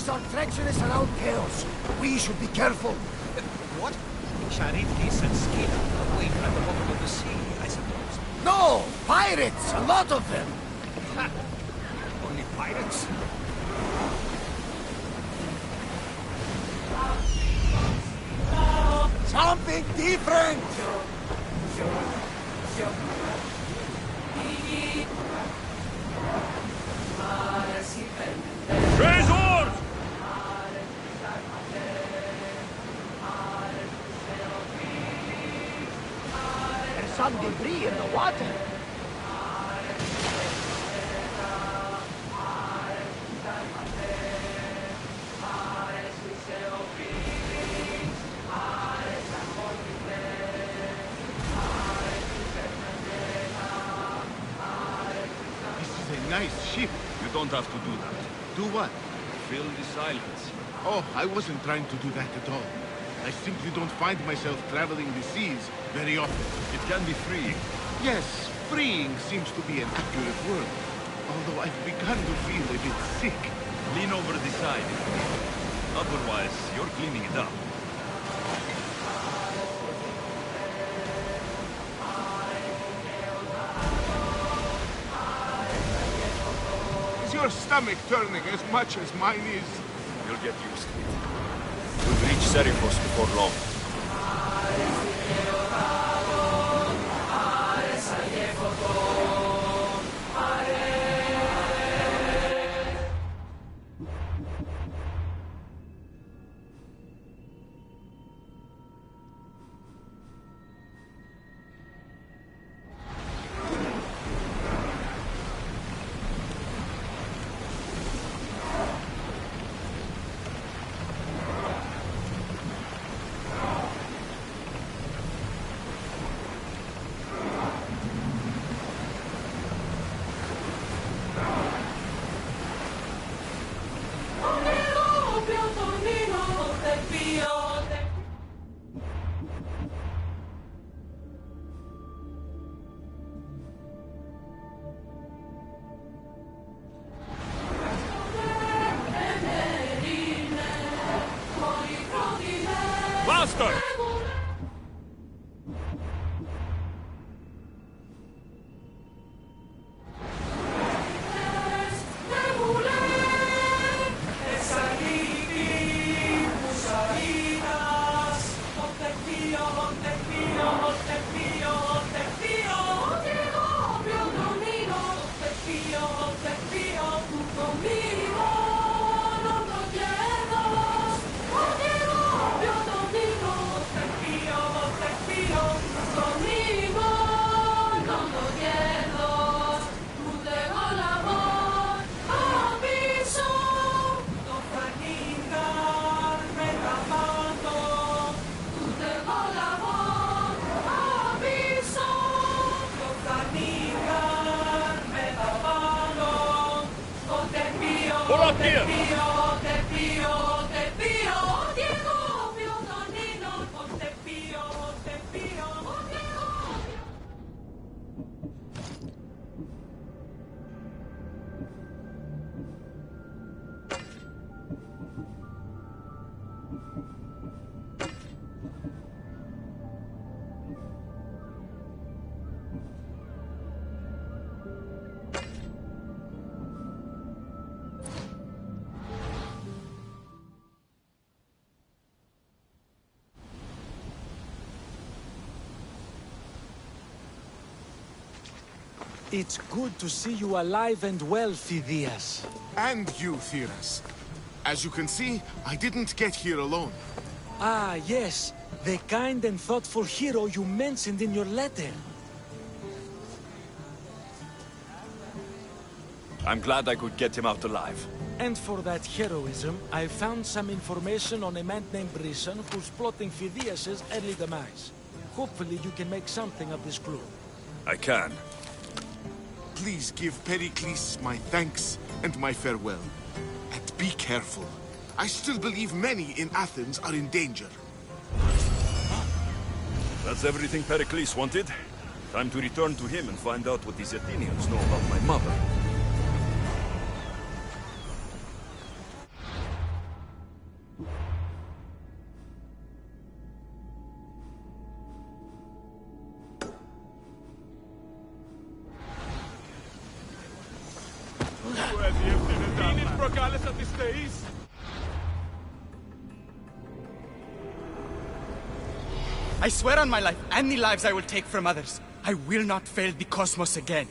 Are treacherous around chaos. We should be careful. What? Charybdis and Skinner away from the bottom of the sea, I suppose. No! Pirates! A lot of them! Ha! Only pirates? Something different! Treasures! There's some debris in the water. This is a nice ship. You don't have to do that. Do what? fill the silence. Oh, I wasn't trying to do that at all. I simply don't find myself traveling the seas very often. It can be freeing. Yes, freeing seems to be an accurate word. Although I've begun to feel a bit sick. Lean over the side. Otherwise, you're cleaning it up. Is your stomach turning as much as mine is? You'll get used to it. We'll reach Serifos before long. Master! Pull up here! It's good to see you alive and well, Phidias. And you, Theras. As you can see, I didn't get here alone. Ah, yes. The kind and thoughtful hero you mentioned in your letter. I'm glad I could get him out alive. And for that heroism, I found some information on a man named Brisson who's plotting Phidias' early demise. Hopefully you can make something of this clue. I can. Please give Pericles my thanks and my farewell. And be careful. I still believe many in Athens are in danger. That's everything Pericles wanted. Time to return to him and find out what these Athenians know about my mother. I swear on my life and the lives I will take from others, I will not fail the cosmos again.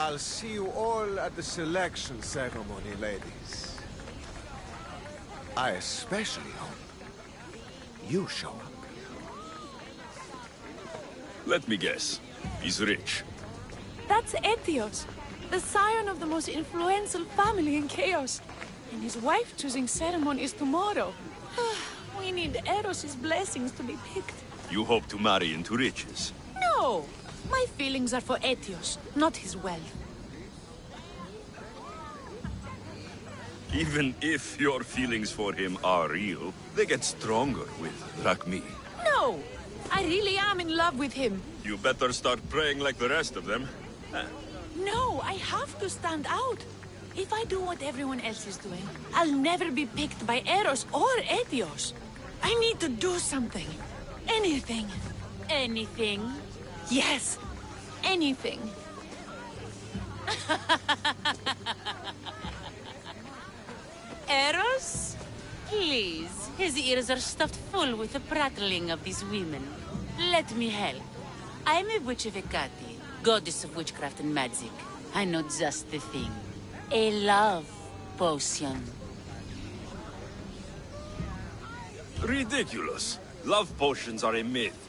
I'll see you all at the selection ceremony, ladies. I especially hope you show up. Let me guess. He's rich. That's Etios, the scion of the most influential family in Chaos. And his wife-choosing ceremony is tomorrow. We need Eros' blessings to be picked. You hope to marry into riches. No! My feelings are for Etios, not his wealth. Even if your feelings for him are real, they get stronger with Drachmi. No! I really am in love with him. You better start praying like the rest of them. No, I have to stand out. If I do what everyone else is doing, I'll never be picked by Eros or Etios. I need to do something. Anything. Anything? Yes, anything. Eros? Please, his ears are stuffed full with the prattling of these women. Let me help. I'm a witch of Hecate, goddess of witchcraft and magic. I know just the thing. A love potion. Ridiculous. Love potions are a myth.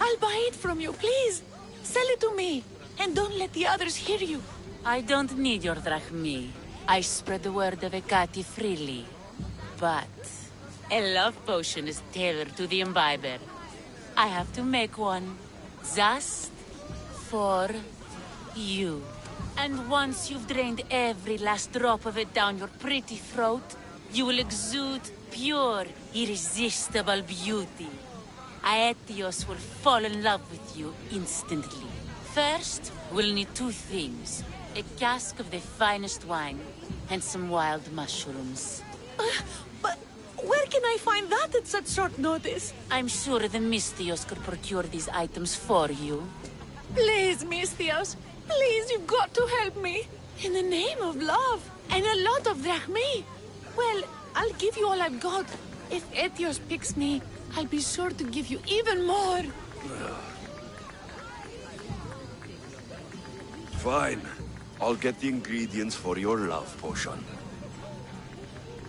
I'll buy it from you, please. Sell it to me. And don't let the others hear you. I don't need your drachmi. I spread the word of Hecate freely. But a love potion is tailored to the imbiber. I have to make one. Just for you. And once you've drained every last drop of it down your pretty throat, you will exude pure, irresistible beauty. Aetios will fall in love with you instantly. First, we'll need two things. A cask of the finest wine, and some wild mushrooms. But where can I find that at such short notice? I'm sure the Mystios could procure these items for you. Please, Mystios. Please, you've got to help me. In the name of love. And a lot of drachmi. Well, I'll give you all I've got. If Etios picks me, I'll be sure to give you even more. Fine. I'll get the ingredients for your love potion.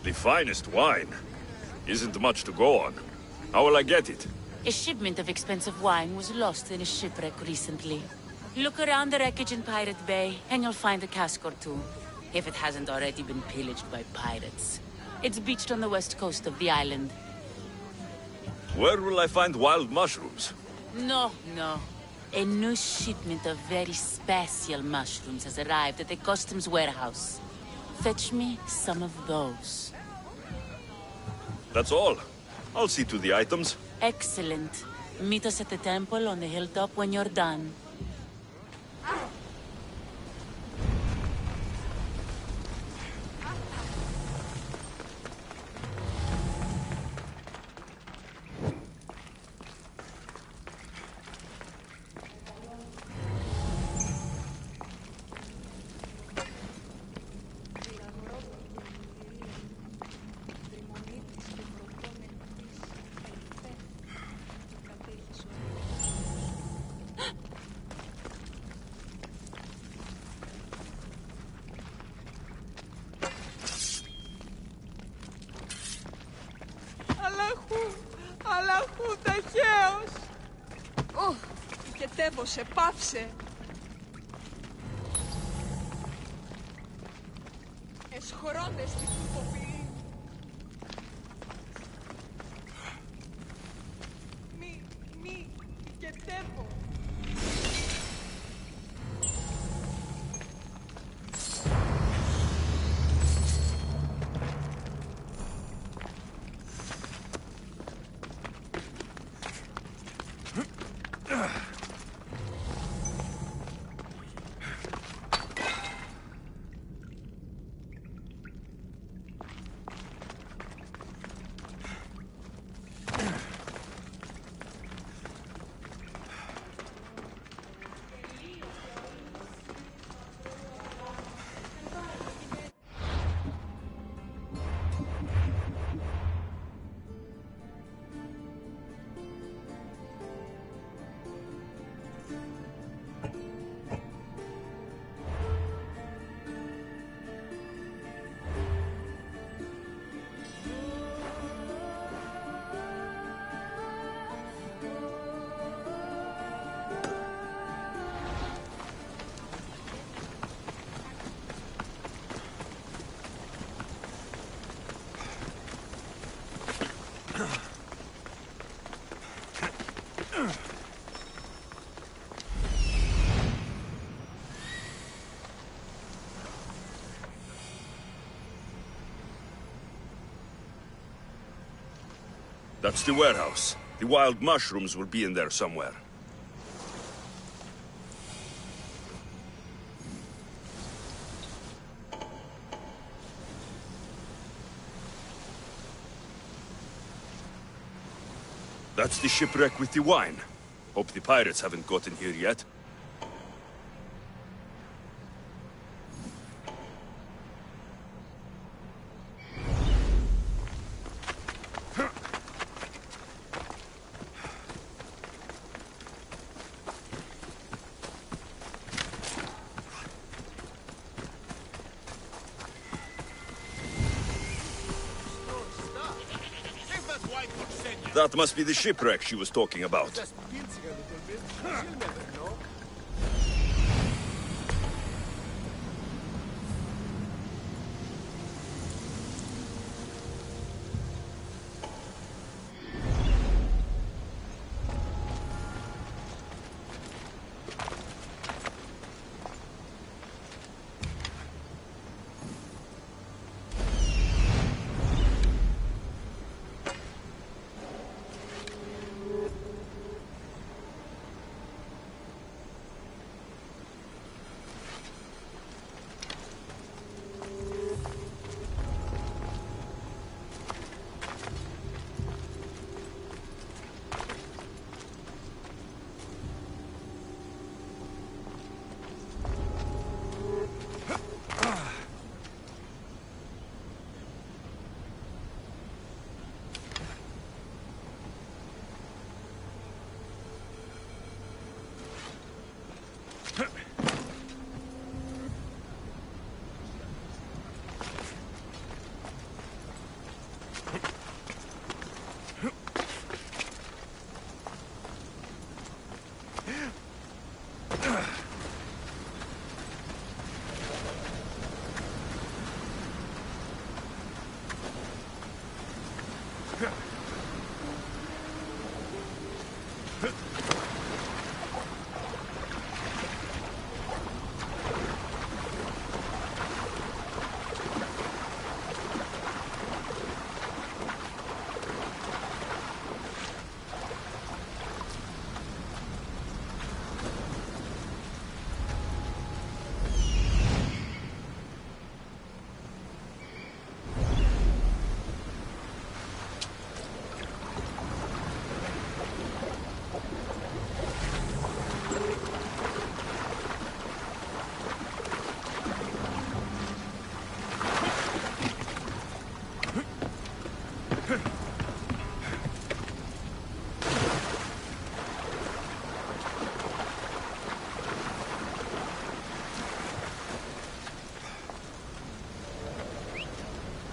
The finest wine? Isn't much to go on. How will I get it? A shipment of expensive wine was lost in a shipwreck recently. Look around the wreckage in Pirate Bay, and you'll find a cask or two. If it hasn't already been pillaged by pirates. It's beached on the west coast of the island. Where will I find wild mushrooms? No. A new shipment of very special mushrooms has arrived at the customs warehouse. Fetch me some of those. That's all. I'll see to the items. Excellent. Meet us at the temple on the hilltop when you're done. Αλλαχού ταχαίως! Οικετεύωσε, πάψε! Εσχωρώνες την κουποπή! Μη, οικετεύω! That's the warehouse. The wild mushrooms will be in there somewhere. That's the shipwreck with the wine. Hope the pirates haven't gotten here yet. That must be the shipwreck she was talking about. Just pinching a little bit. She'll never know.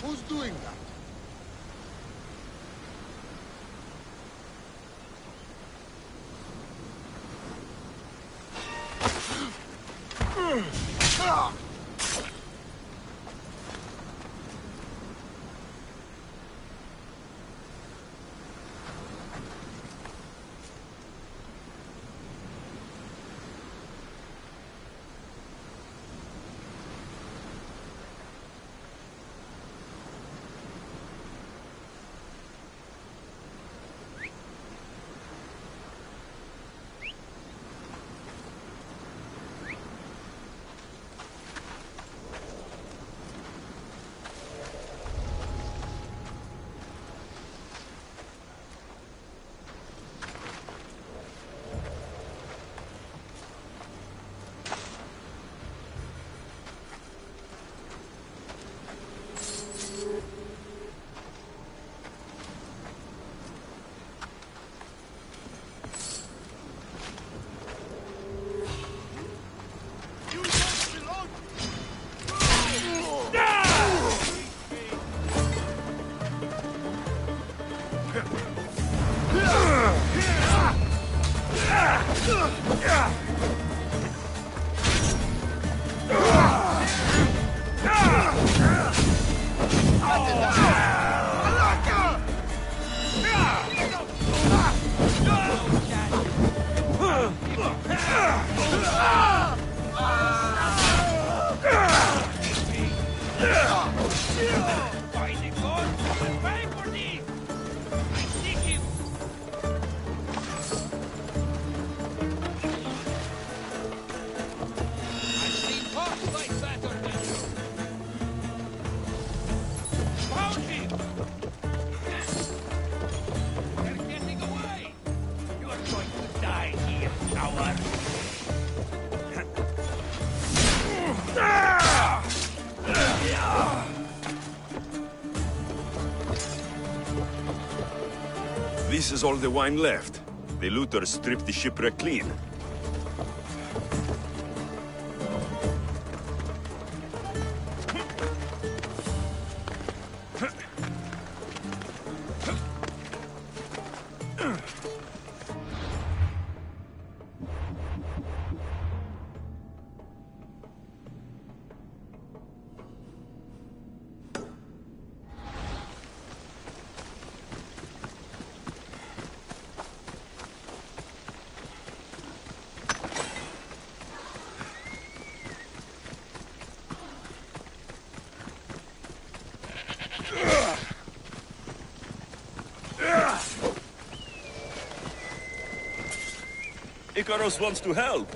Who's doing that? By the gods, pray for thee! I seek This is all the wine left. The looters stripped the shipwreck clean. Icarus wants to help.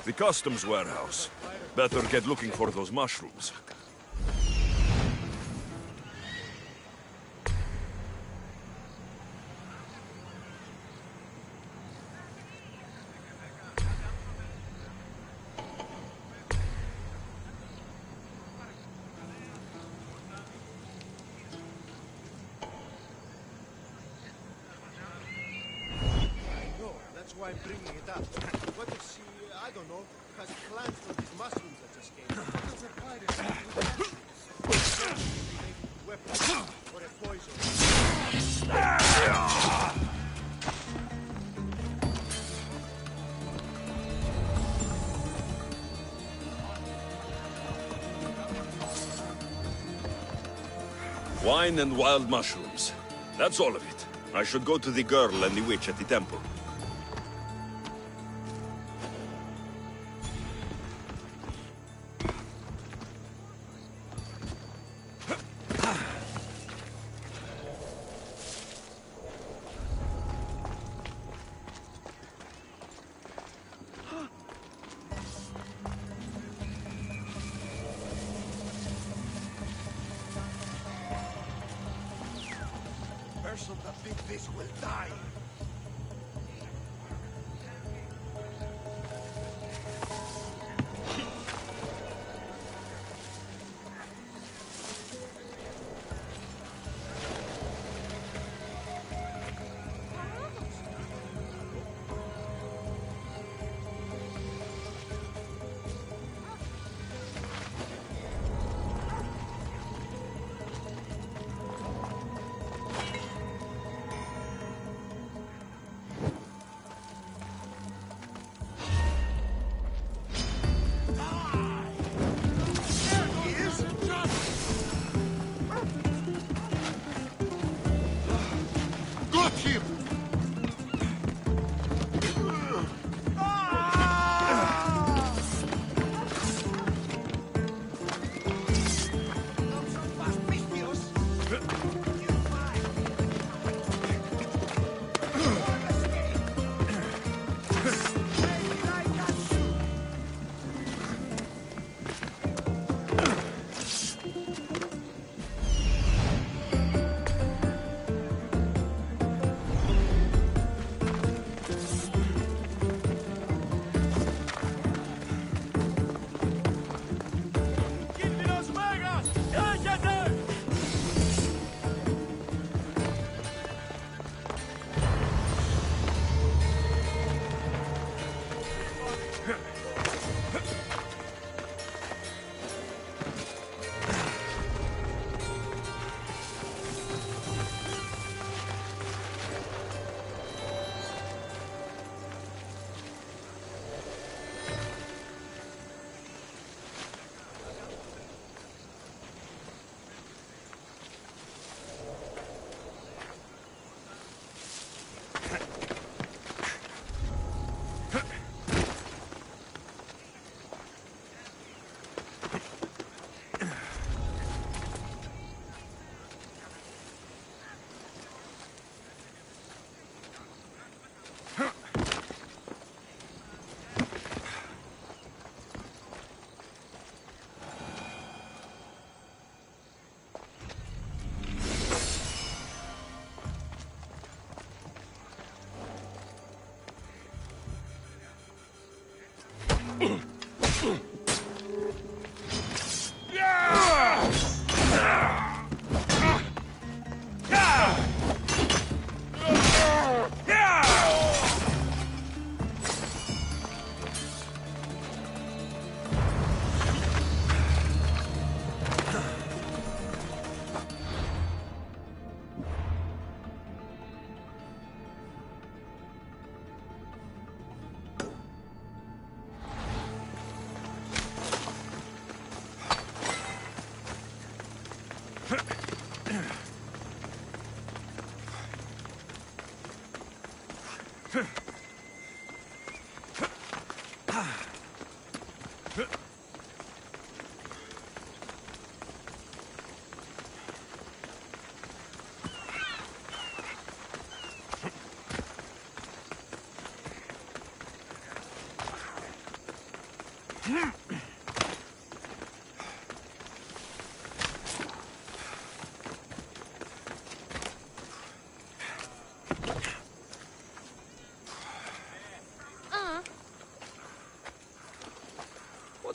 The customs warehouse. Better get looking for those mushrooms. why I'm bringing it up. What if she, I don't know, has plans for these mushrooms that just came? What does a pirate do with that? Weapon or a poison? Wine and wild mushrooms. That's all of it. I should go to the girl and the witch at the temple. Person that did this will die. Got him!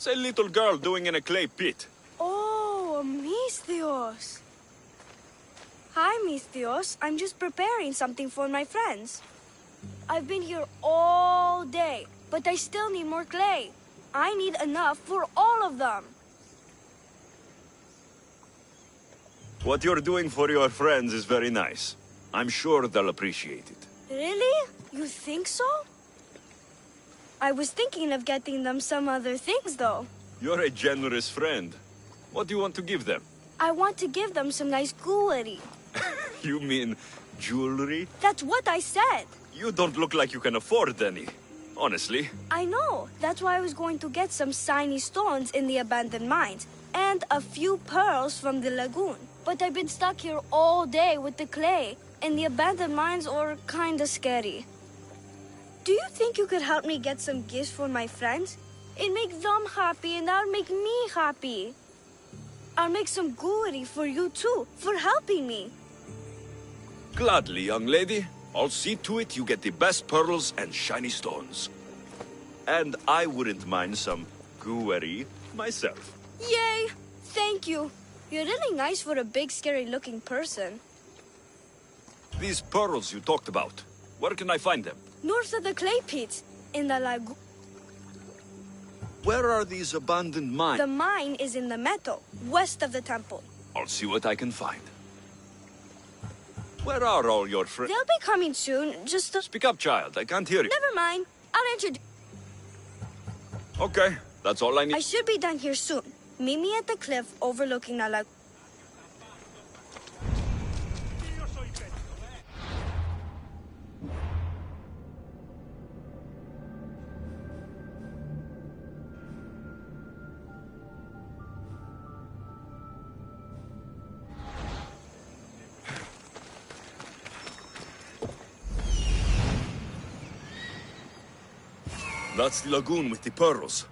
What's a little girl doing in a clay pit? Oh, Misthios. Hi, Misthios. I'm just preparing something for my friends. I've been here all day, but I still need more clay. I need enough for all of them. What you're doing for your friends is very nice. I'm sure they'll appreciate it. Really? You think so? I was thinking of getting them some other things, though. You're a generous friend. What do you want to give them? I want to give them some nice jewelry. You mean jewelry? That's what I said. You don't look like you can afford any. Honestly. I know. That's why I was going to get some shiny stones in the abandoned mines and a few pearls from the lagoon. But I've been stuck here all day with the clay, and the abandoned mines are kinda scary. Do you think you could help me get some gifts for my friends? It makes them happy, and that'll make me happy. I'll make some jewelry for you too, for helping me. Gladly, young lady. I'll see to it you get the best pearls and shiny stones. And I wouldn't mind some jewelry myself. Yay! Thank you. You're really nice for a big, scary-looking person. These pearls you talked about, where can I find them? North of the clay pits, in the lagoon. Where are these abandoned mines? The mine is in the meadow, west of the temple. I'll see what I can find. Where are all your friends? They'll be coming soon, just to... Speak up, child. I can't hear you. Never mind. I'll introduce... Okay, that's all I need. I should be done here soon. Meet me at the cliff overlooking the lagoon. That's the lagoon with the pearls.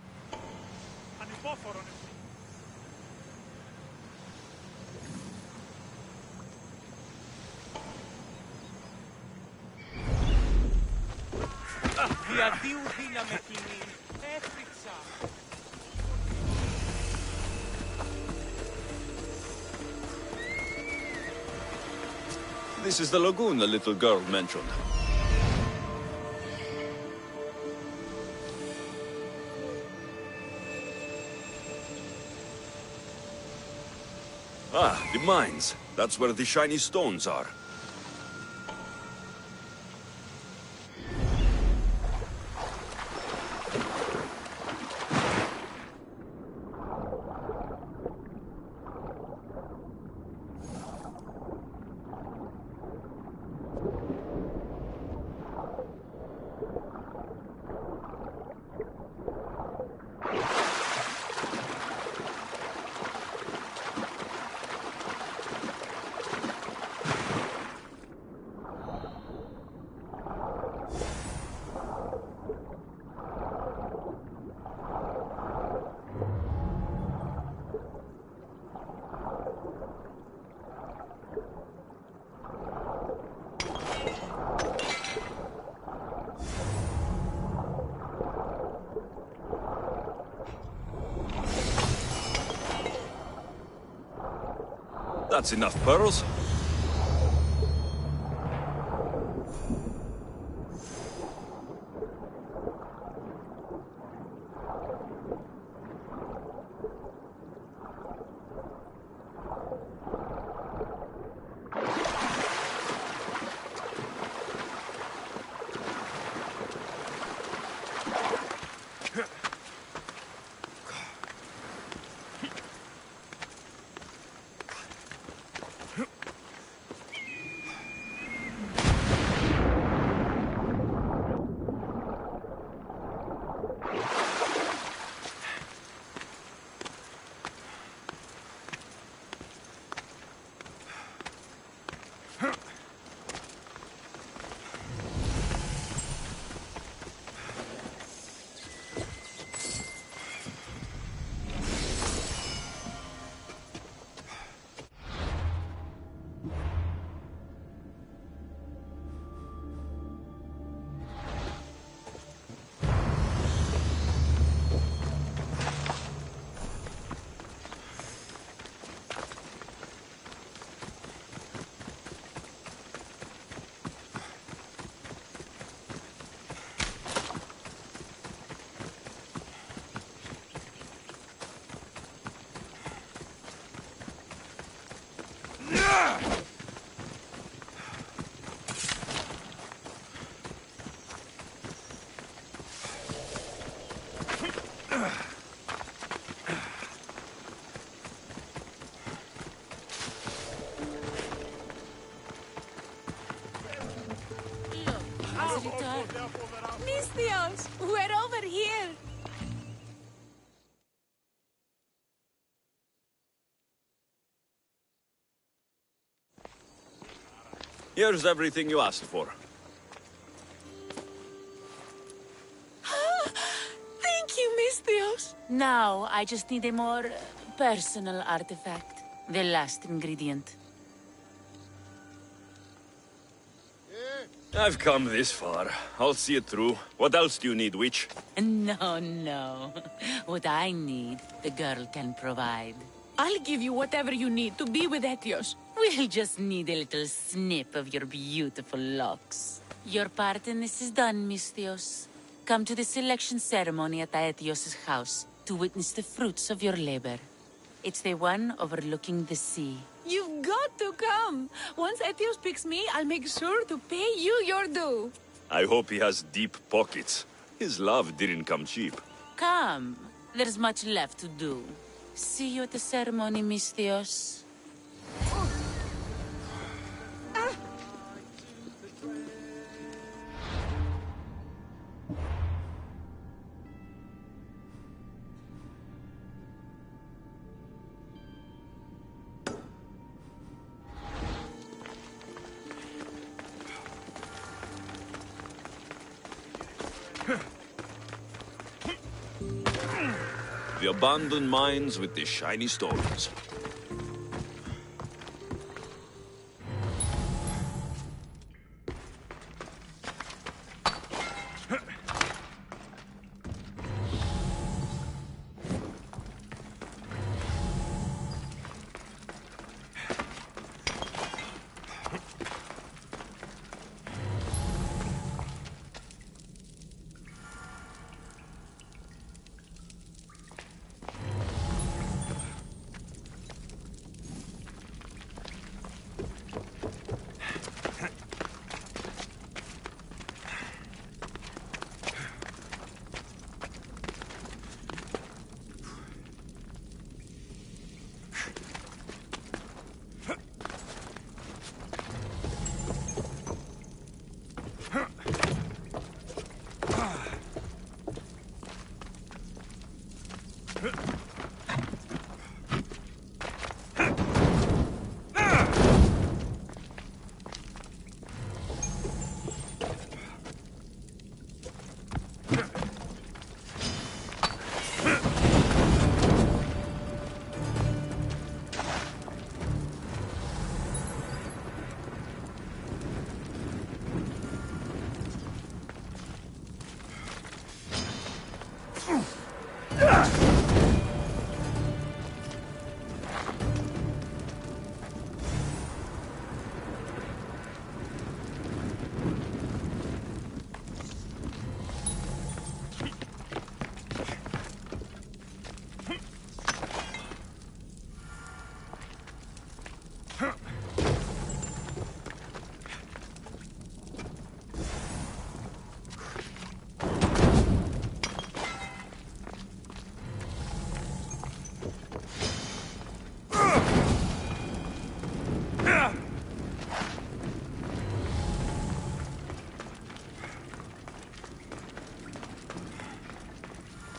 This is the lagoon the little girl mentioned. Ah, the mines. That's where the shiny stones are. That's enough pearls. Misthios, we're over here. Here's everything you asked for. Thank you, Misthios. Now, I just need a more personal artifact. The last ingredient. I've come this far. I'll see it through. What else do you need, witch? No, no. What I need, the girl can provide. I'll give you whatever you need to be with Etios. We'll just need a little snip of your beautiful locks. Your part in this is done, Misthios. Come to the selection ceremony at Aetios' house to witness the fruits of your labor. It's the one overlooking the sea. You've got to come. Once Etios picks me, I'll make sure to pay you your due. I hope he has deep pockets. His love didn't come cheap. Come. There's much left to do. See you at the ceremony, Misthios. The abandoned mines with the shiny stones.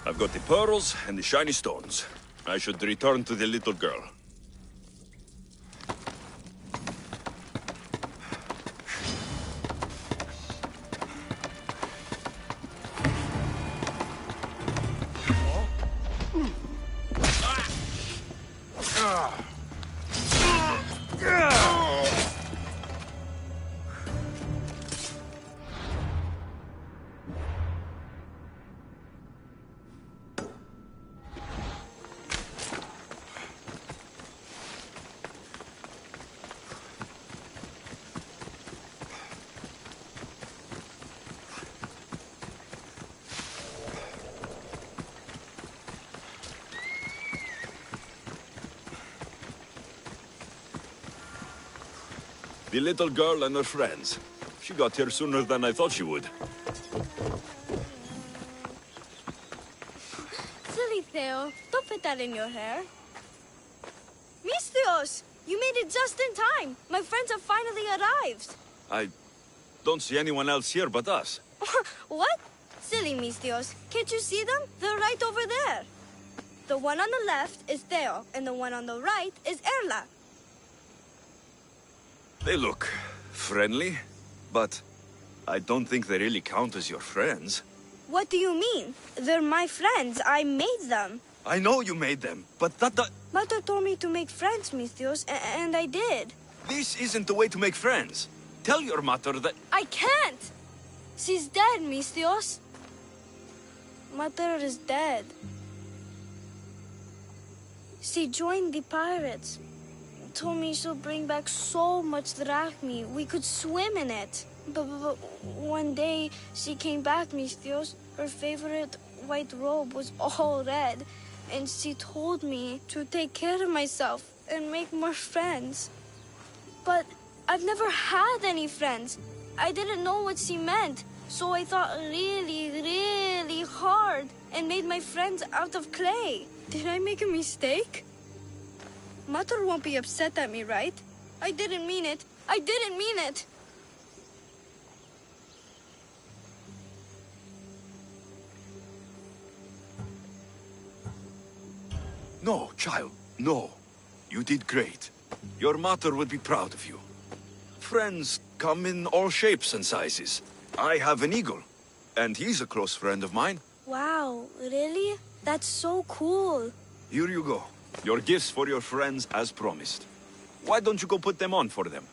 I've got the pearls and the shiny stones. I should return to the little girl. The little girl and her friends. She got here sooner than I thought she would. Theo, don't put that in your hair. Misthios, you made it just in time. My friends have finally arrived. I don't see anyone else here but us. What? Silly Misthios. Can't you see them? They're right over there. The one on the left is Theo, and the one on the right is Erla. They look friendly, but I don't think they really count as your friends. What do you mean? They're my friends. I made them. I know you made them, but Mother told me to make friends, Misthios, and I did. This isn't the way to make friends. Tell your mother that... I can't! She's dead, Misthios. Mother is dead. She joined the pirates. Told me she'll bring back so much drachmi, we could swim in it. But one day, she came back, Misthios. Her favorite white robe was all red. And she told me to take care of myself and make more friends. But I've never had any friends. I didn't know what she meant. So I thought really, really hard and made my friends out of clay. Did I make a mistake? Mother won't be upset at me, right? I didn't mean it. I didn't mean it. No, child, no. You did great. Your mother would be proud of you. Friends come in all shapes and sizes. I have an eagle, and he's a close friend of mine. Wow, really? That's so cool. Here you go. Your gifts for your friends as promised. Why don't you go put them on for them?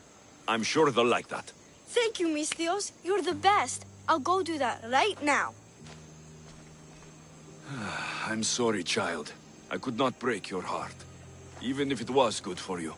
I'm sure they'll like that. Thank you, Misthios. You're the best. I'll go do that right now. I'm sorry, child. I could not break your heart, even if it was good for you.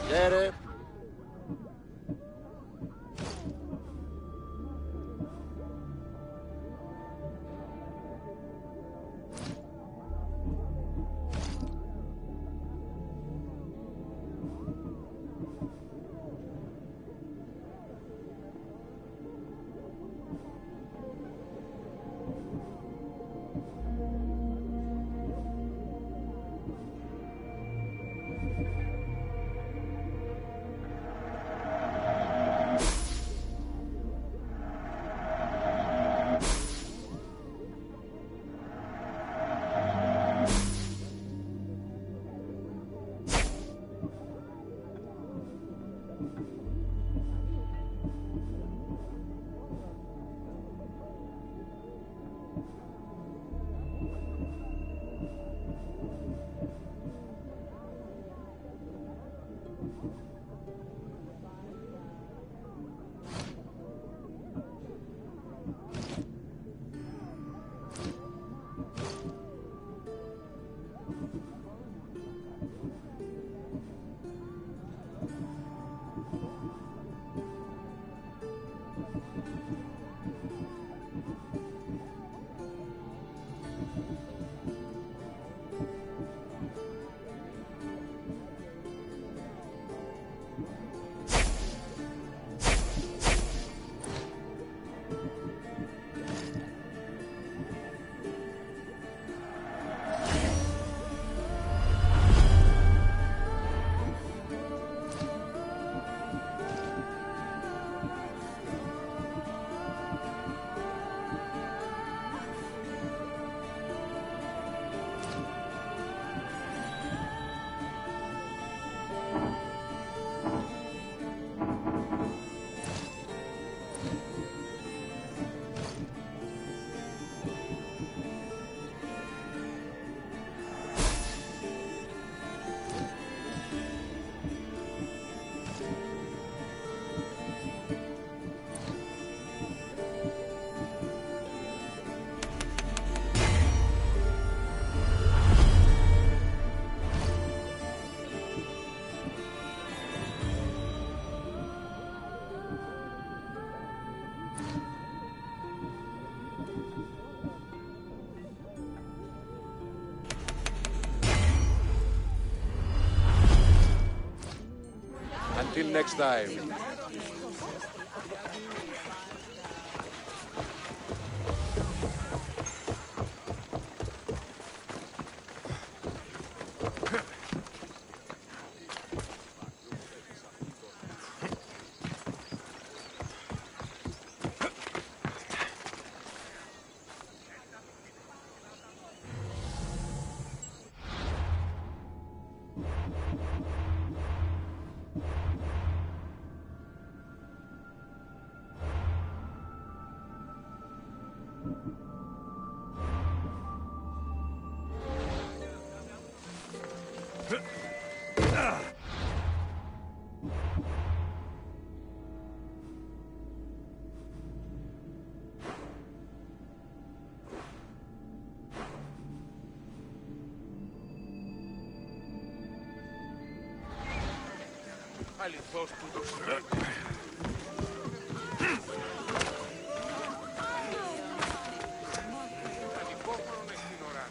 Get it? Until next time. Αληθώς του το συνέβη. Ανυπόφορον εκ την ουρά.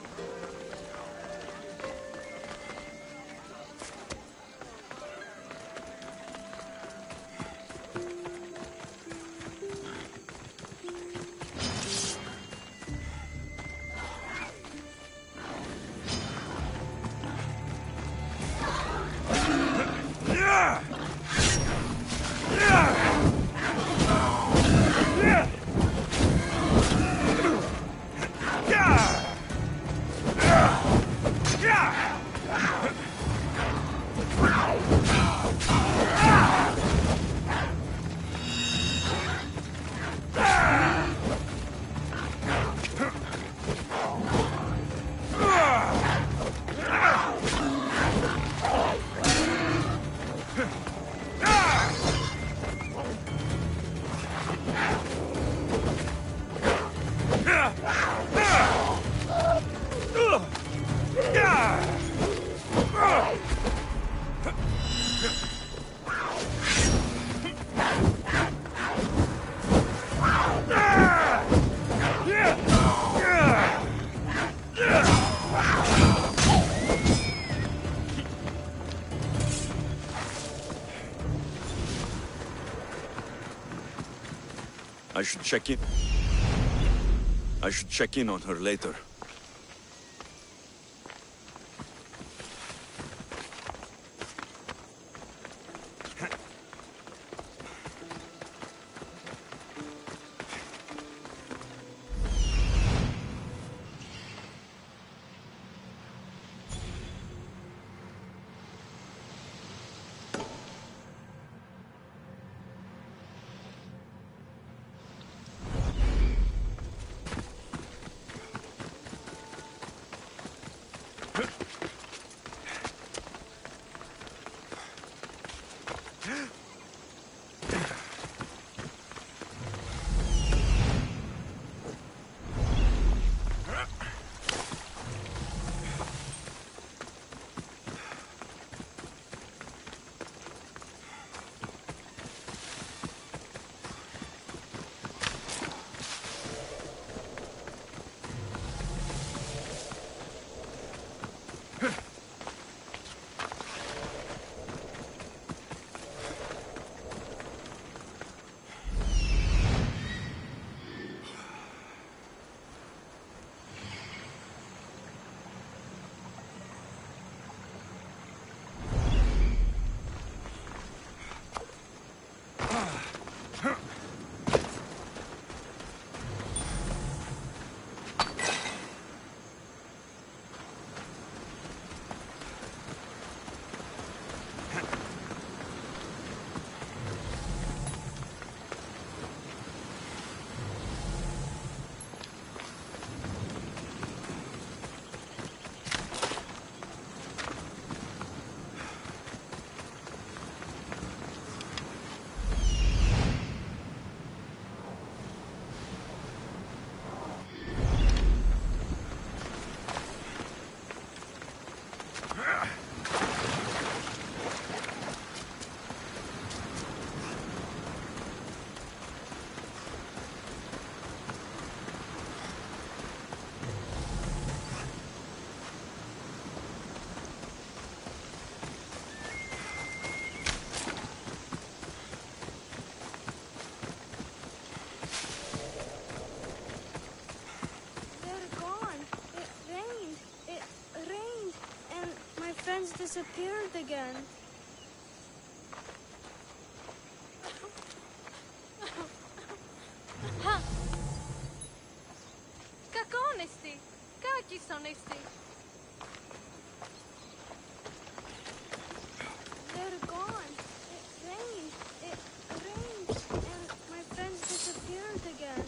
I should check in. I should check in on her later. disappeared again. Κακόνεστη! Κάκισονεστη! They're gone. It rained. It rained. And my friends disappeared again.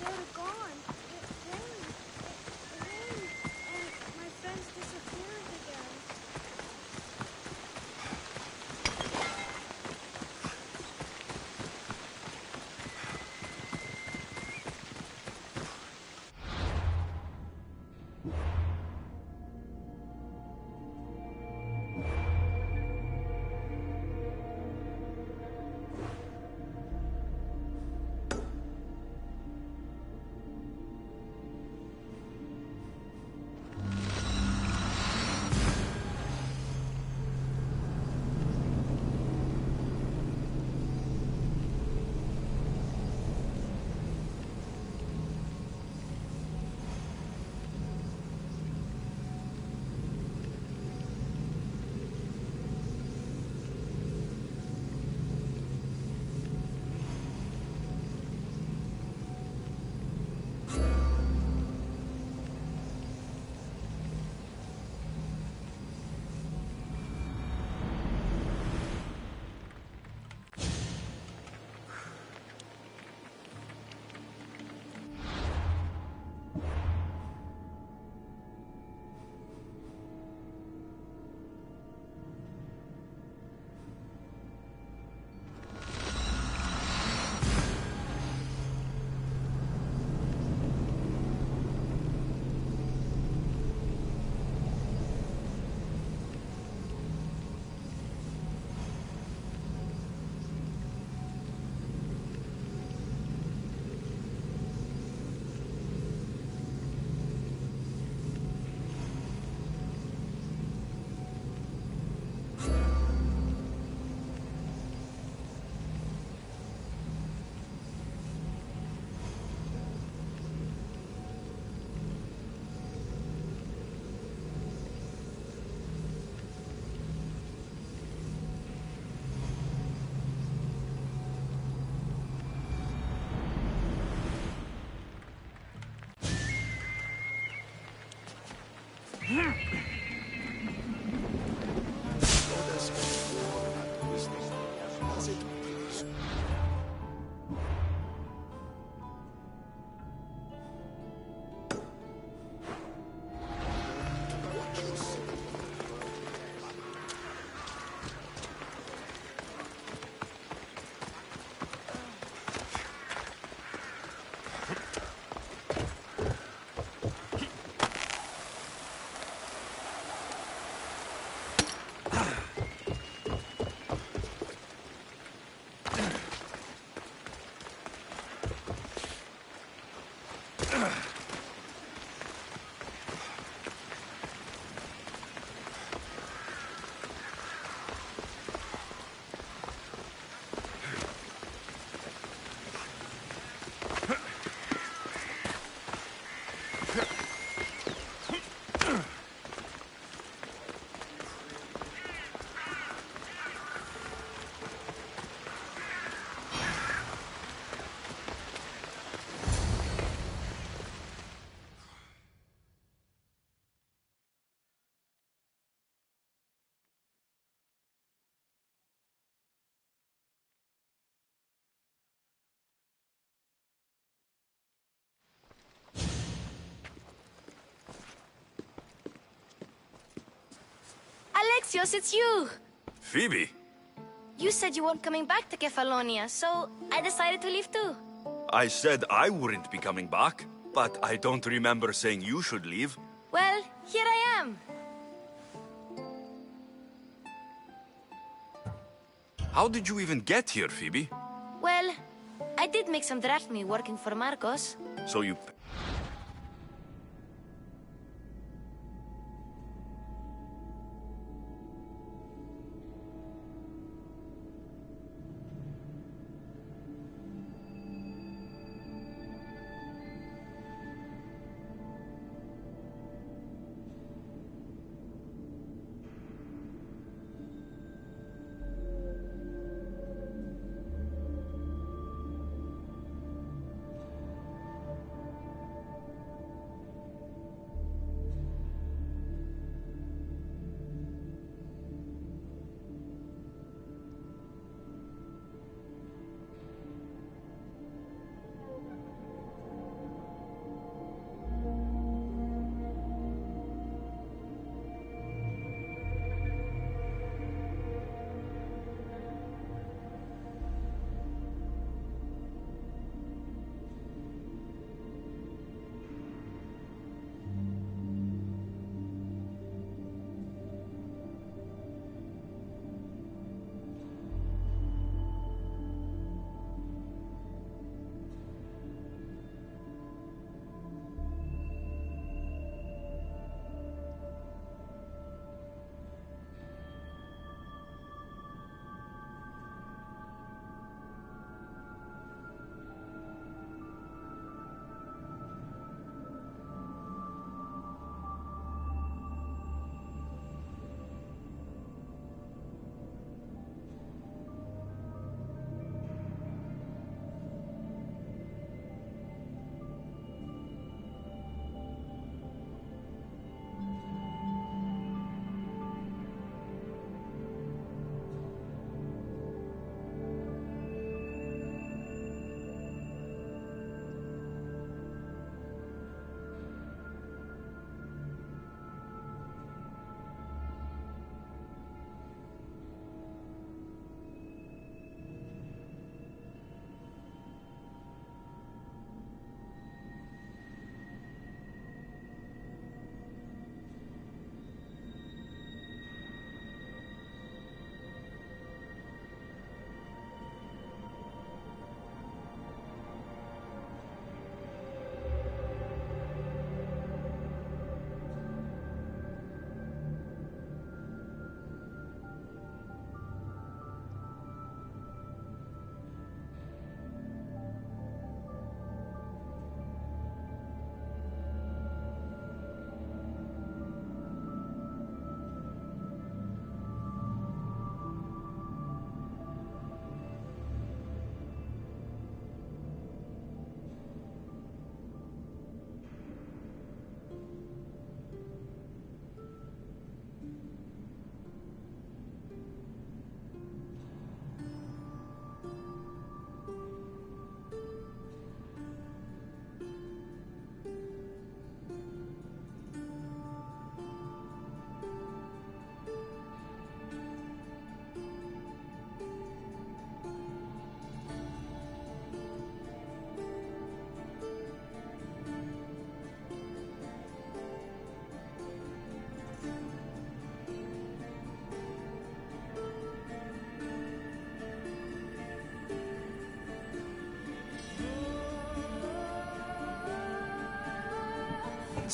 They're gone. It rained. It rained. And my friends disappeared again. Alexios, it's you! Phoebe? You said you weren't coming back to Kefalonia, so I decided to leave too. I said I wouldn't be coming back, but I don't remember saying you should leave. Well, here I am. How did you even get here, Phoebe? Well, I did make some drachmi working for Marcos. So you...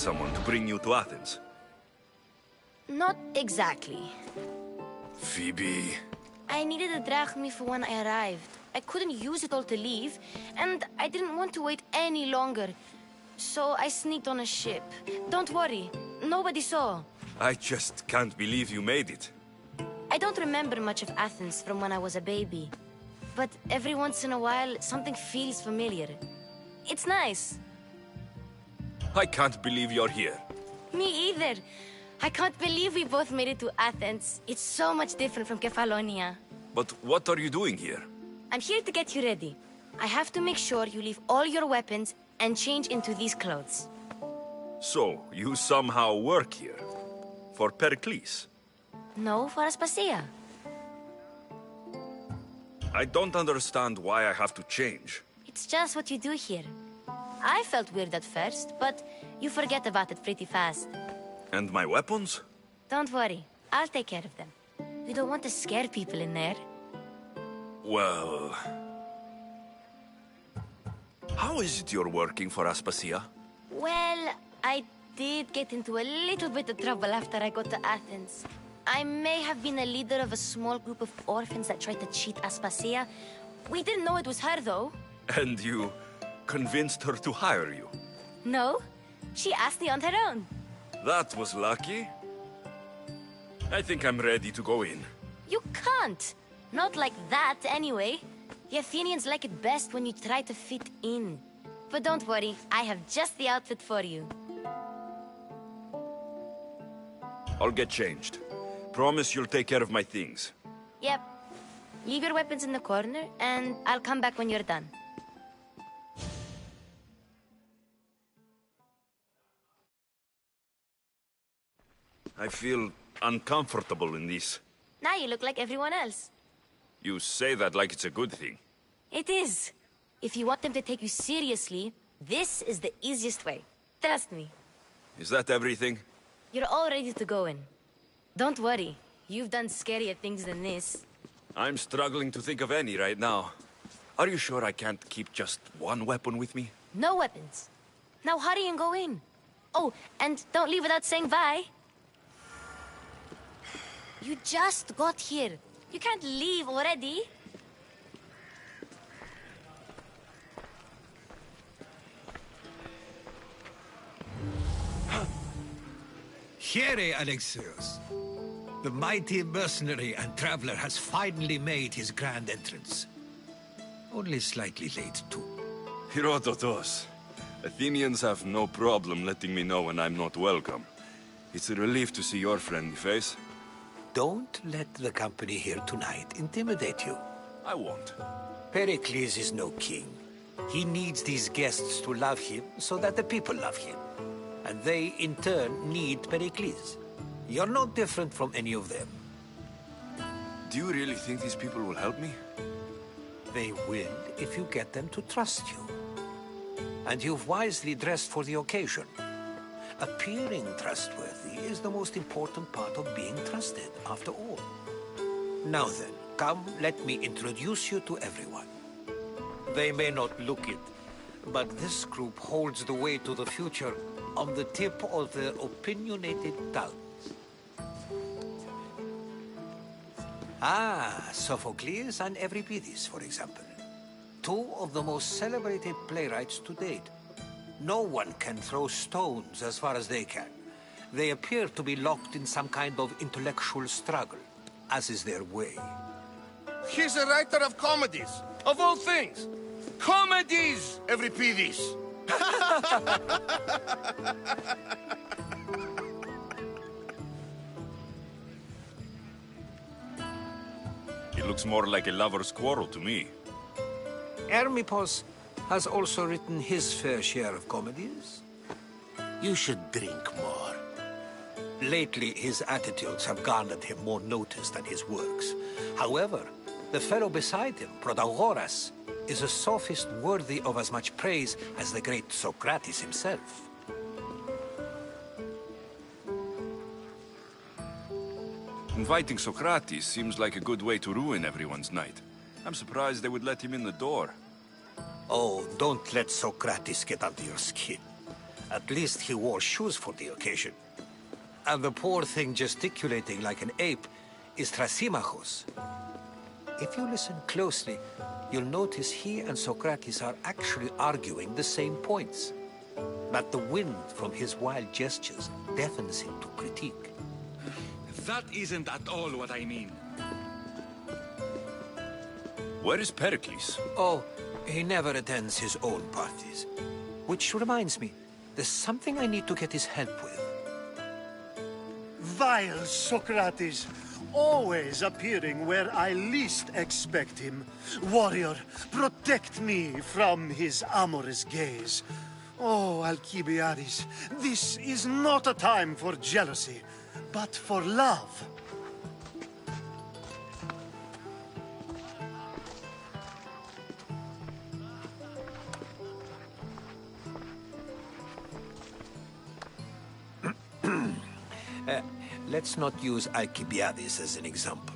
someone to bring you to Athens. Not exactly. Phoebe... I needed a drachmi for when I arrived. I couldn't use it all to leave, and I didn't want to wait any longer. So I sneaked on a ship. Don't worry, nobody saw. I just can't believe you made it. I don't remember much of Athens from when I was a baby. But every once in a while, something feels familiar. It's nice. I can't believe you're here. Me either. I can't believe we both made it to Athens. It's so much different from Kefalonia. But what are you doing here? I'm here to get you ready. I have to make sure you leave all your weapons and change into these clothes. So, you somehow work here? For Pericles? No, for Aspasia. I don't understand why I have to change. It's just what you do here. I felt weird at first, but you forget about it pretty fast. And my weapons? Don't worry, I'll take care of them. You don't want to scare people in there. Well... How is it you're working for Aspasia? Well, I did get into a little bit of trouble after I got to Athens. I may have been a leader of a small group of orphans that tried to cheat Aspasia. We didn't know it was her, though. And you convinced her to hire you? No, she asked me on her own. That was lucky. I think I'm ready to go in. You can't. Not like that, anyway. The Athenians like it best when you try to fit in. But don't worry, I have just the outfit for you. I'll get changed. Promise you'll take care of my things. Yep. Leave your weapons in the corner, and I'll come back when you're done. I feel uncomfortable in this. Now you look like everyone else. You say that like it's a good thing. It is. If you want them to take you seriously, this is the easiest way. Trust me. Is that everything? You're all ready to go in. Don't worry. You've done scarier things than this. I'm struggling to think of any right now. Are you sure I can't keep just one weapon with me? No weapons. Now hurry and go in. Oh, and don't leave without saying bye. You just got here. You can't leave already. Here, Alexios. The mighty mercenary and traveler has finally made his grand entrance. Only slightly late, too. Herodotos. Athenians have no problem letting me know when I'm not welcome. It's a relief to see your friendly face. Don't let the company here tonight intimidate you. I won't. Pericles is no king. He needs these guests to love him so that the people love him. And they, in turn, need Pericles. You're no different from any of them. Do you really think these people will help me? They will if you get them to trust you. And you've wisely dressed for the occasion. Appearing trustworthy is the most important part of being trusted, after all. Now then, come, let me introduce you to everyone. They may not look it, but this group holds the way to the future on the tip of their opinionated tongues. Ah, Sophocles and Euripides, for example. Two of the most celebrated playwrights to date. No one can throw stones as far as they can. They appear to be locked in some kind of intellectual struggle, as is their way. He's a writer of comedies, of all things. Comedies, Euripides. It looks more like a lover's quarrel to me. Hermippos has also written his fair share of comedies. You should drink more. Lately, his attitudes have garnered him more notice than his works. However, the fellow beside him, Protagoras, is a sophist worthy of as much praise as the great Socrates himself. Inviting Socrates seems like a good way to ruin everyone's night. I'm surprised they would let him in the door. Oh, don't let Socrates get under your skin. At least he wore shoes for the occasion. And the poor thing gesticulating like an ape is Thrasymachos. If you listen closely, you'll notice he and Socrates are actually arguing the same points. But the wind from his wild gestures deafens him to critique. That isn't at all what I mean. Where is Pericles? Oh, he never attends his own parties. Which reminds me, there's something I need to get his help with. Vile Socrates, always appearing where I least expect him. Warrior, protect me from his amorous gaze. Oh, Alcibiades, this is not a time for jealousy, but for love. Let's not use Alcibiades as an example.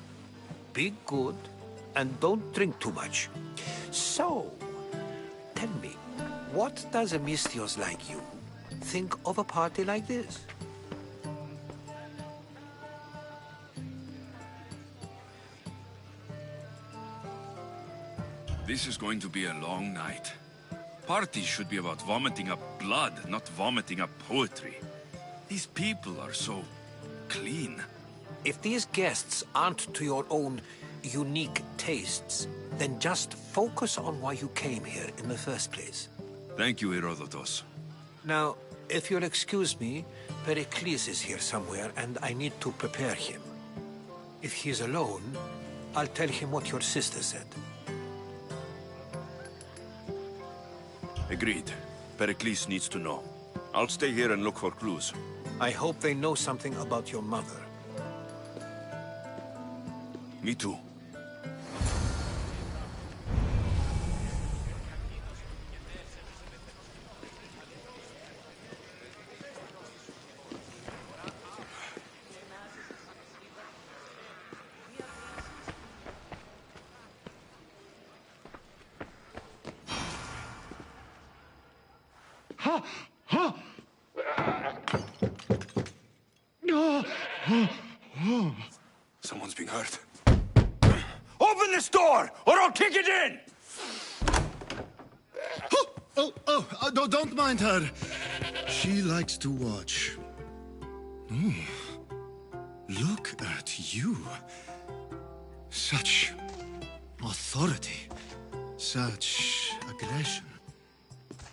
Be good and don't drink too much. So, tell me, what does a Mystios like you think of a party like this? This is going to be a long night. Parties should be about vomiting up blood, not vomiting up poetry. These people are so clean. If these guests aren't to your own unique tastes, then just focus on why you came here in the first place. Thank you, Herodotus. Now, if you'll excuse me, Pericles is here somewhere, and I need to prepare him. If he's alone, I'll tell him what your sister said. Agreed. Pericles needs to know. I'll stay here and look for clues. I hope they know something about your mother. Me too. Someone's being hurt. Open this door, or I'll kick it in! No, don't mind her. She likes to watch. Look at you. Such authority. Such aggression.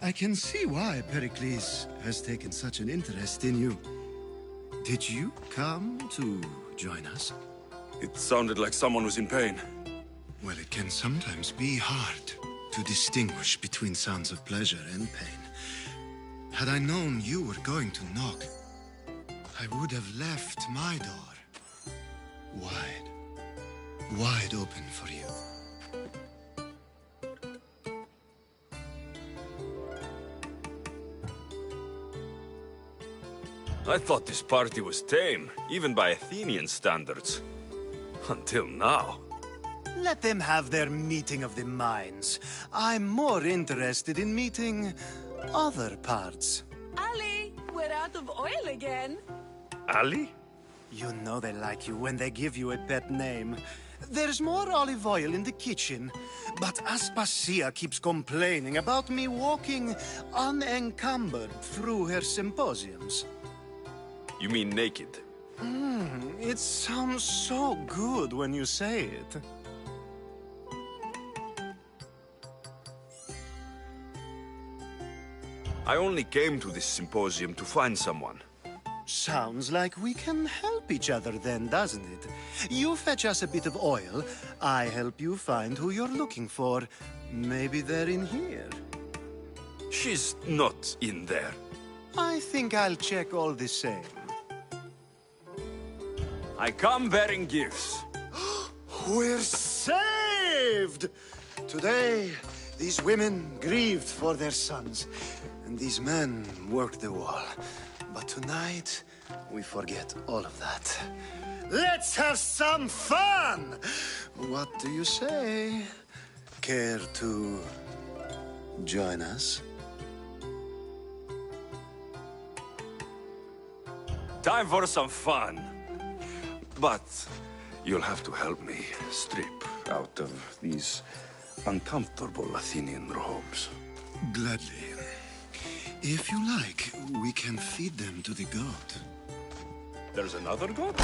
I can see why Pericles has taken such an interest in you. Did you come to join us? It sounded like someone was in pain. Well, it can sometimes be hard to distinguish between sounds of pleasure and pain. Had I known you were going to knock, I would have left my door wide open for you. I thought this party was tame, even by Athenian standards. Until now. Let them have their meeting of the minds. I'm more interested in meeting other parts. Ali, we're out of oil again. Ali? You know they like you when they give you a pet name. There's more olive oil in the kitchen, but Aspasia keeps complaining about me walking unencumbered through her symposiums. You mean naked? It sounds so good when you say it. I only came to this symposium to find someone. Sounds like we can help each other then, doesn't it? You fetch us a bit of oil, I help you find who you're looking for. Maybe they're in here. She's not in there. I think I'll check all the same. I come bearing gifts. We're saved! Today, these women grieved for their sons, and these men worked the wall. But tonight, we forget all of that. Let's have some fun! What do you say? Care to join us? Time for some fun. But you'll have to help me strip out of these uncomfortable Athenian robes. Gladly. If you like, we can feed them to the god. There's another god?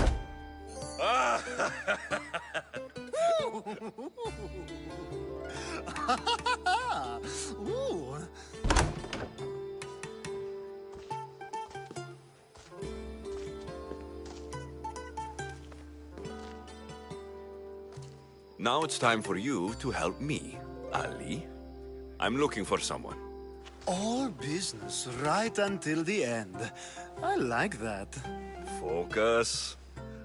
Ooh. Now it's time for you to help me, Ali. I'm looking for someone. All business right until the end. I like that. Focus.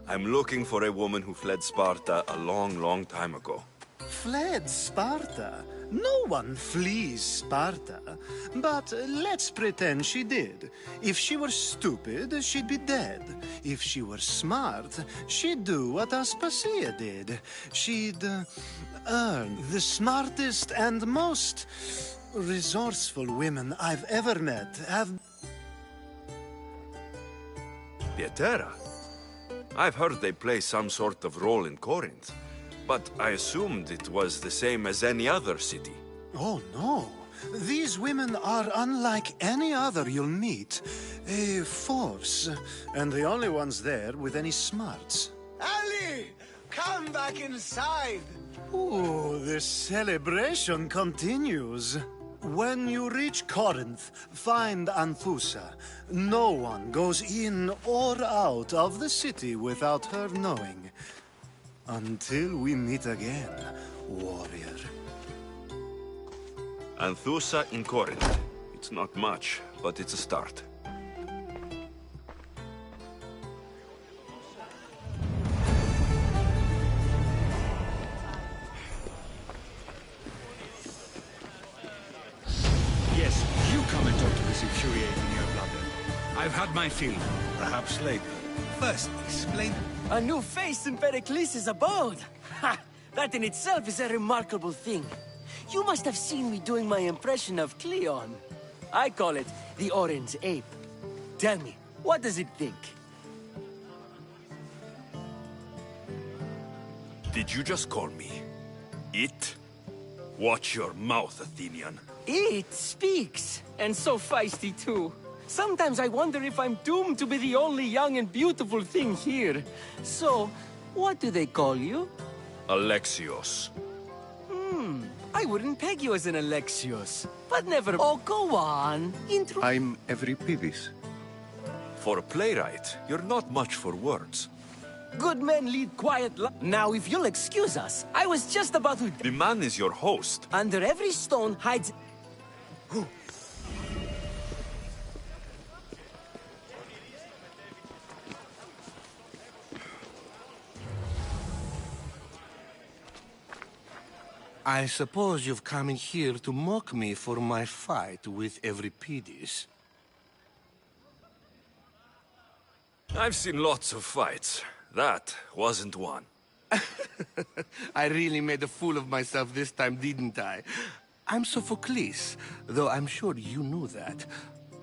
I'm looking for a woman who fled Sparta a long, long time ago. Fled Sparta? No one flees Sparta. But let's pretend she did. If she were stupid, she'd be dead. If she were smart, she'd do what Aspasia did. She'd earn the smartest and most resourceful women I've ever met have... Pietera? I've heard they play some sort of role in Corinth, but I assumed it was the same as any other city. Oh, no. These women are unlike any other you'll meet. A force, and the only ones there with any smarts. Ali! Come back inside! Ooh, the celebration continues. When you reach Corinth, find Anthusa. No one goes in or out of the city without her knowing. Until we meet again, warrior. Anthusa in Corinth. It's not much, but it's a start. Yes, you come and talk to this infuriating here, Blunder. I've had my fill. Perhaps later. First, explain... A new face in Pericles' abode! Ha! That in itself is a remarkable thing. You must have seen me doing my impression of Cleon. I call it the Orange Ape. Tell me, what does it think? Did you just call me it? Watch your mouth, Athenian. It speaks, and so feisty too. Sometimes I wonder if I'm doomed to be the only young and beautiful thing here. So, what do they call you? Alexios. I wouldn't peg you as an Alexios. But never... Oh, go on. I'm Euripides. For a playwright, you're not much for words. Good men lead quiet lives. Now, if you'll excuse us, I was just about to... The man is your host. Under every stone hides... I suppose you've come in here to mock me for my fight with Euripides. I've seen lots of fights. That wasn't one. I really made a fool of myself this time, didn't I? I'm Sophocles, though I'm sure you knew that.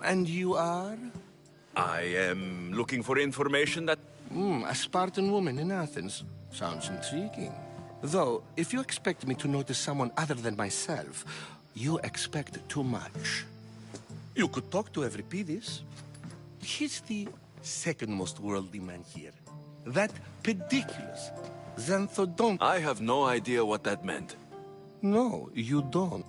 And you are? I am looking for information that... A Spartan woman in Athens. Sounds intriguing. Though, if you expect me to notice someone other than myself, you expect too much. You could talk to Euripides. He's the second most worldly man here. That pediculous Xanthodon... I have no idea what that meant. No, you don't.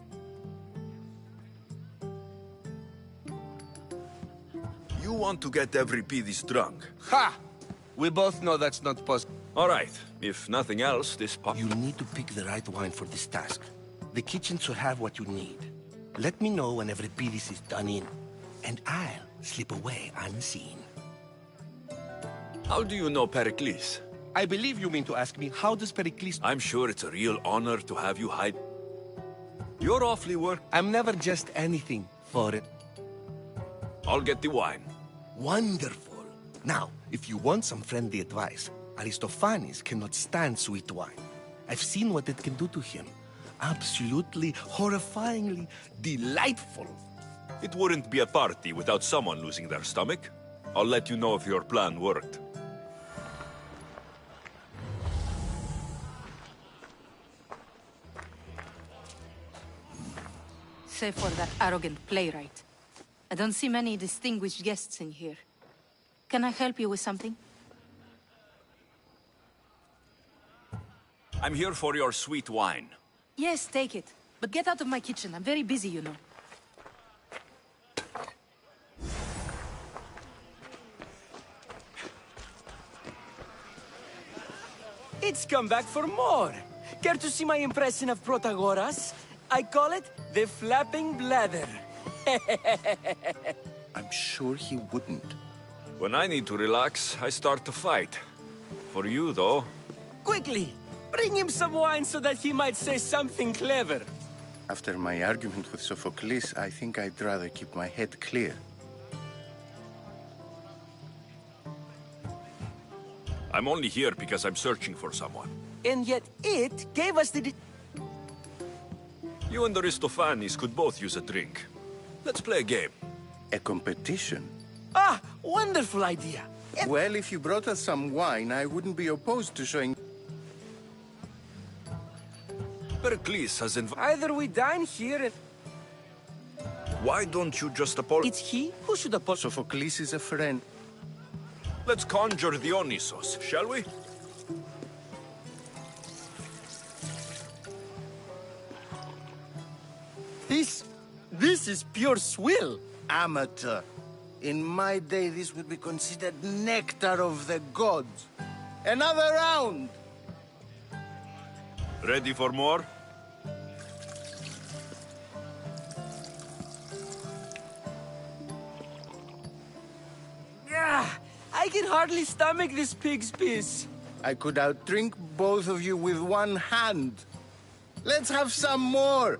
You want to get Euripides drunk? Ha! We both know that's not possible. All right. If nothing else, this You need to pick the right wine for this task. The kitchen should have what you need. Let me know when Euripides is done in, and I'll slip away unseen. How do you know Pericles? I believe you mean to ask me, how does Pericles... I'm sure it's a real honor to have you hide... You're awfully I'm never just anything for it. I'll get the wine. Wonderful. Now, if you want some friendly advice, Aristophanes cannot stand sweet wine. I've seen what it can do to him. Absolutely, horrifyingly delightful. It wouldn't be a party without someone losing their stomach. I'll let you know if your plan worked. Save for that arrogant playwright. I don't see many distinguished guests in here. Can I help you with something? I'm here for your sweet wine. Yes, take it. But get out of my kitchen. I'm very busy, you know. It's come back for more. Care to see my impression of Protagoras? I call it the flapping bladder. I'm sure he wouldn't. When I need to relax, I start to fight. For you, though... Quickly! Bring him some wine so that he might say something clever. After my argument with Sophocles, I think I'd rather keep my head clear. I'm only here because I'm searching for someone. And yet it gave us the... You and Aristophanes could both use a drink. Let's play a game. A competition? Ah, wonderful idea. Well, if you brought us some wine, I wouldn't be opposed to showing... Pericles has invited... Either we dine here and... Why don't you just apologize? It's he who should apologize. Sophocles is a friend. Let's conjure Dionysos, shall we? This is pure swill. Amateur. In my day, this would be considered nectar of the gods. Another round! Ready for more? I can hardly stomach this pig's piss. I could outdrink both of you with one hand. Let's have some more!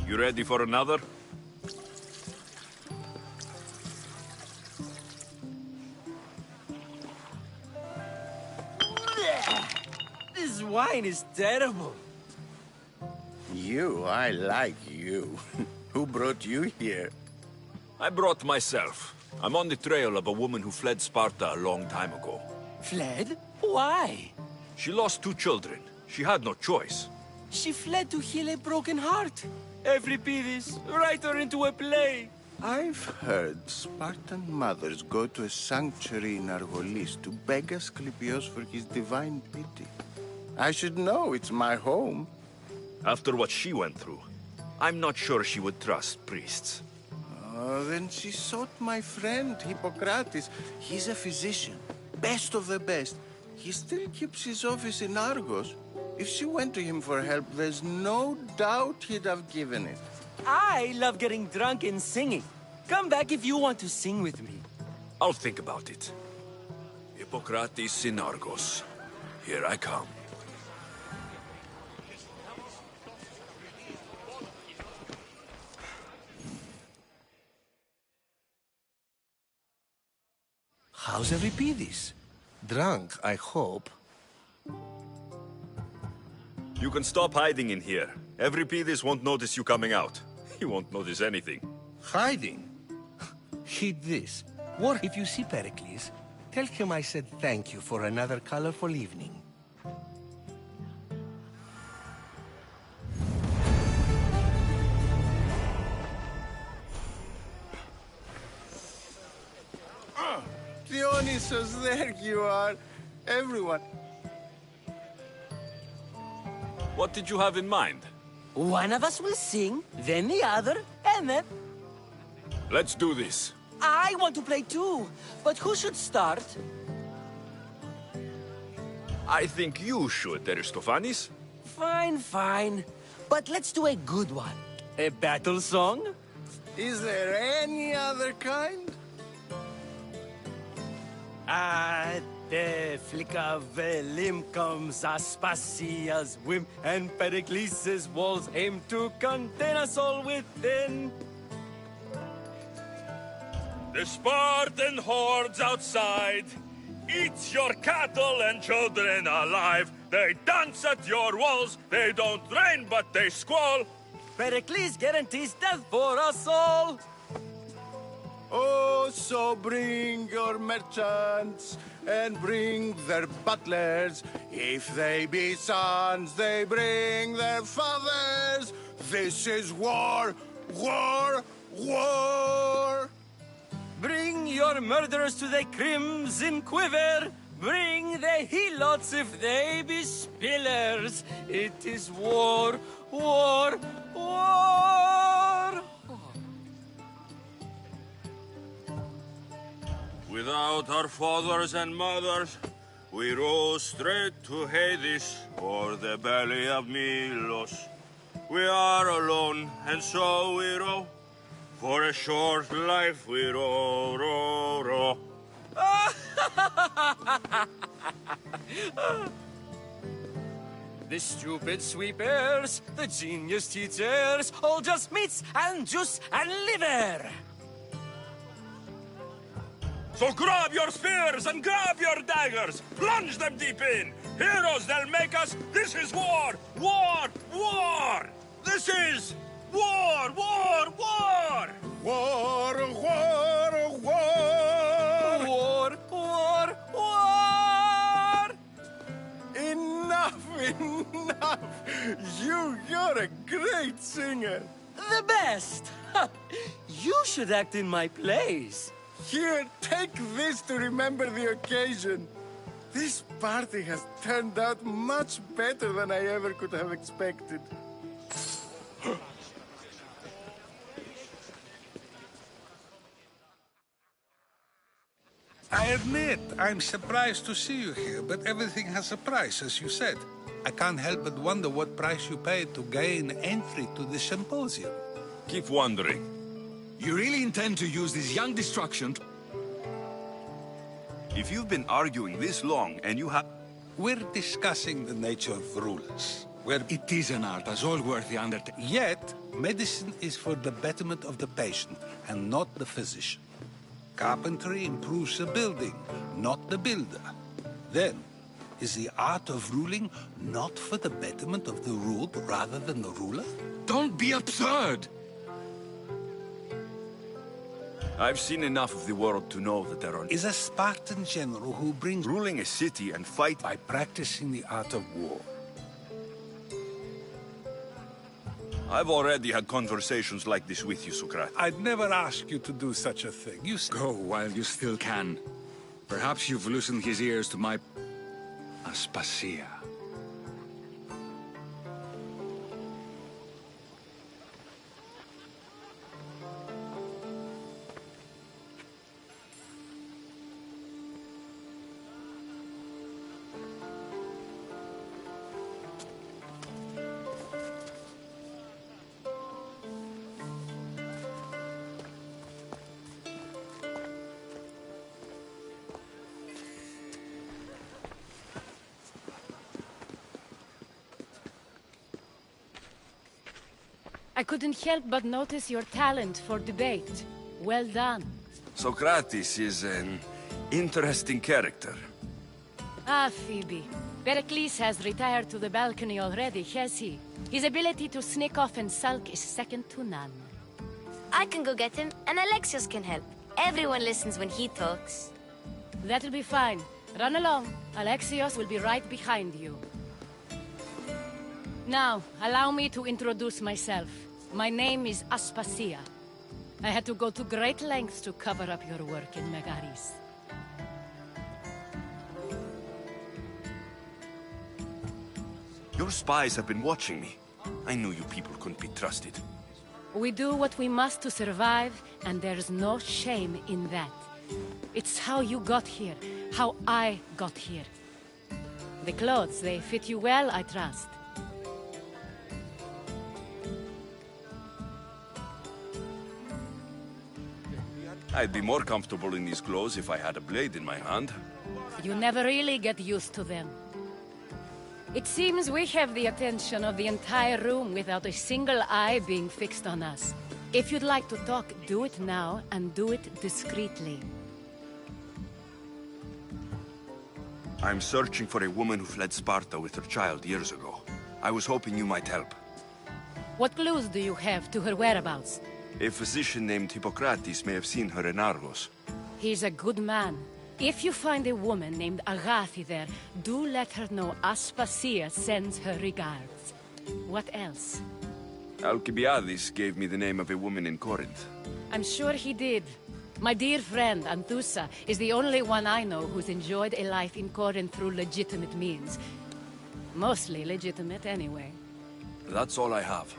You ready for another? This wine is terrible. I like you. Who brought you here? I brought myself. I'm on the trail of a woman who fled Sparta a long time ago. Fled? Why? She lost 2 children. She had no choice. She fled to heal a broken heart. Euripides, write her into a play. I've heard Spartan mothers go to a sanctuary in Argolis to beg Asclepios for his divine pity. I should know, it's my home. After what she went through, I'm not sure she would trust priests. Then she sought my friend, Hippocrates. He's a physician, best of the best. He still keeps his office in Argos. If she went to him for help, there's no doubt he'd have given it. I love getting drunk and singing. Come back if you want to sing with me. I'll think about it. Hippocrates in Argos. Here I come. How's Euripides? Drunk, I hope. You can stop hiding in here. Euripides won't notice you coming out. He won't notice anything. Hiding? Heed this. What if you see Pericles? Tell him I said thank you for another colorful evening. Dionysus, there you are. Everyone. What did you have in mind? One of us will sing, then the other, and then... Let's do this. I want to play too, but who should start? I think you should, Aristophanes. Fine, fine. But let's do a good one. A battle song? Is there any other kind? At the flick of a limb comes Aspasia's whim, and Pericles' walls aim to contain us all within. The Spartan hordes outside eat your cattle and children alive. They dance at your walls. They don't rain, but they squall. Pericles guarantees death for us all. Oh, so bring your merchants and bring their butlers. If they be sons, they bring their fathers. This is war, war, war. Bring your murderers to the crimson quiver. Bring the helots if they be spillers. It is war, war, war. Without our fathers and mothers, we row straight to Hades or the belly of Milos. We are alone, and so we row. For a short life we row, row, row. The stupid sweepers, the genius teachers, all just meats and juice and liver. So grab your spears and grab your daggers. Plunge them deep in. Heroes, they'll make us. This is war, war, war. This is war, war, war. War, war, war. War, war, war. Enough, enough. You're a great singer. The best. You should act in my plays. Here, take this to remember the occasion. This party has turned out much better than I ever could have expected. I admit, I'm surprised to see you here, but everything has a price, as you said. I can't help but wonder what price you paid to gain entry to the symposium. Keep wondering. You really intend to use this young destruction? If you've been arguing this long and you have... We're discussing the nature of rulers. It is an art, as all worthy undertaking. Yet, medicine is for the betterment of the patient, and not the physician. Carpentry improves the building, not the builder. Then, is the art of ruling not for the betterment of the ruled rather than the ruler? Don't be absurd! I've seen enough of the world to know that there are... Is a Spartan general who brings... Ruling a city and fight... By practicing the art of war. I've already had conversations like this with you, Socrates. I'd never ask you to do such a thing. You go while you still can. Perhaps you've loosened his ears to my... Aspasia. I couldn't help but notice your talent for debate. Well done. Socrates is an interesting character. Ah, Phoebe. Pericles has retired to the balcony already, has he? His ability to sneak off and sulk is second to none. I can go get him, and Alexios can help. Everyone listens when he talks. That'll be fine. Run along. Alexios will be right behind you. Now, allow me to introduce myself. My name is Aspasia. I had to go to great lengths to cover up your work in Megaris. Your spies have been watching me. I knew you people couldn't be trusted. We do what we must to survive, and there's no shame in that. It's how you got here, how I got here. The clothes, they fit you well, I trust. I'd be more comfortable in these clothes if I had a blade in my hand. You never really get used to them. It seems we have the attention of the entire room without a single eye being fixed on us. If you'd like to talk, do it now, and do it discreetly. I'm searching for a woman who fled Sparta with her child years ago. I was hoping you might help. What clues do you have to her whereabouts? A physician named Hippocrates may have seen her in Argos. He's a good man. If you find a woman named Agathi there, do let her know Aspasia sends her regards. What else? Alcibiades gave me the name of a woman in Corinth. I'm sure he did. My dear friend, Anthusa, is the only one I know who's enjoyed a life in Corinth through legitimate means. Mostly legitimate, anyway. That's all I have.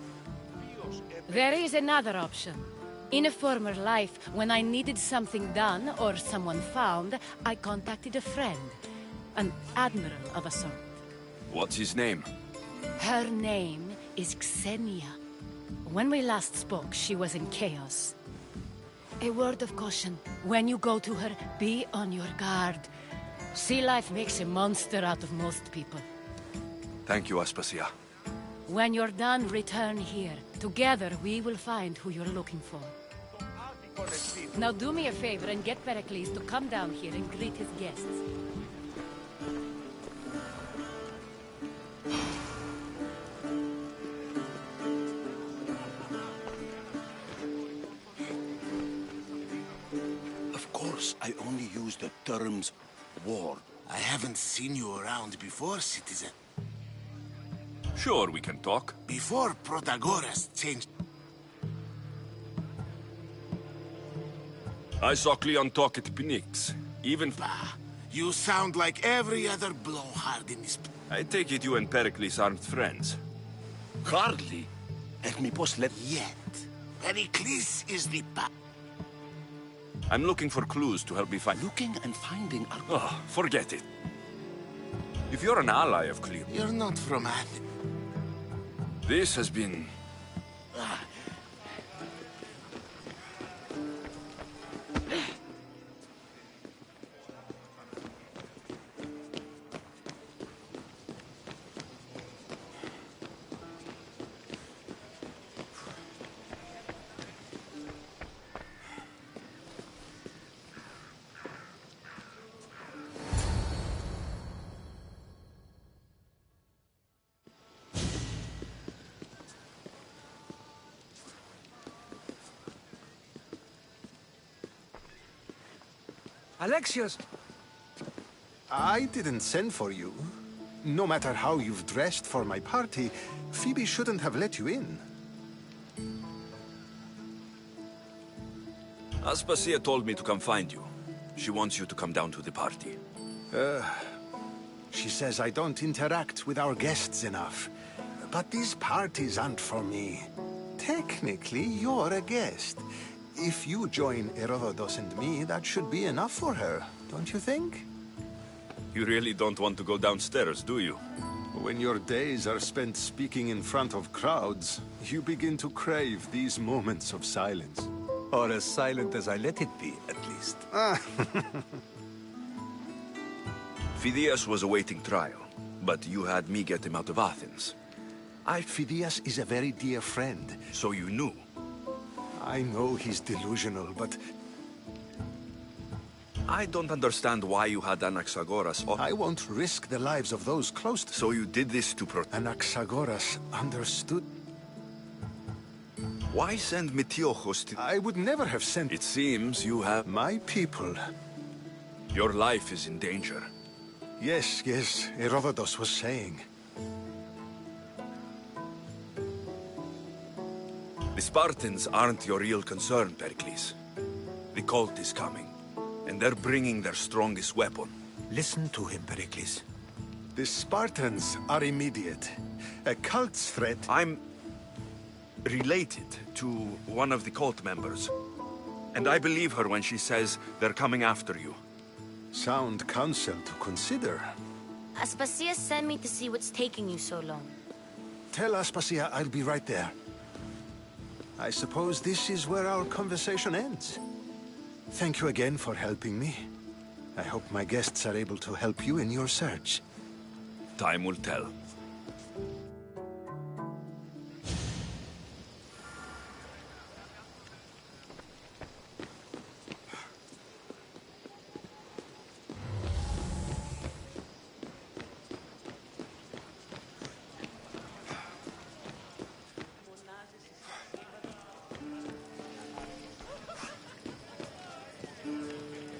There is another option. In a former life, when I needed something done or someone found, I contacted a friend. An admiral of a sort. What's his name? Her name is Xenia. When we last spoke, she was in chaos. A word of caution. When you go to her, be on your guard. Sea life makes a monster out of most people. Thank you, Aspasia. When you're done, return here. Together, we will find who you're looking for. Now do me a favor and get Pericles to come down here and greet his guests. Of course, I only use the terms war. I haven't seen you around before, citizen. Sure, we can talk. Before Protagoras changed... I saw Cleon talk at Pnyx. Even... Bah, you sound like every other blowhard in this... I take it you and Pericles aren't friends. Hardly. Ethmipos let... Yet. Pericles is the... I'm looking for clues to help me find... Looking and finding are... Oh, forget it. If you're an ally of Cleon... You're not from Athens. This has been... Alexios! I didn't send for you. No matter how you've dressed for my party, Phoebe shouldn't have let you in. Aspasia told me to come find you. She wants you to come down to the party. She says I don't interact with our guests enough. But these parties aren't for me. Technically, you're a guest. If you join Herodotus and me, that should be enough for her, don't you think? You really don't want to go downstairs, do you? When your days are spent speaking in front of crowds, you begin to crave these moments of silence. Or as silent as I let it be, at least. Phidias was awaiting trial, but you had me get him out of Athens. Phidias is a very dear friend. So you knew? I know he's delusional, but... I don't understand why you had Anaxagoras... I won't risk the lives of those close to... So you did this to protect... Anaxagoras understood... Why send Metiochos to... I would never have sent... It seems you have... My people. Your life is in danger. Yes, Herodotus was saying. The Spartans aren't your real concern, Pericles. The cult is coming, and they're bringing their strongest weapon. Listen to him, Pericles. The Spartans are immediate. A cult's threat... I'm related to one of the cult members. And I believe her when she says they're coming after you. Sound counsel to consider. Aspasia sent me to see what's taking you so long. Tell Aspasia I'll be right there. I suppose this is where our conversation ends. Thank you again for helping me. I hope my guests are able to help you in your search. Time will tell.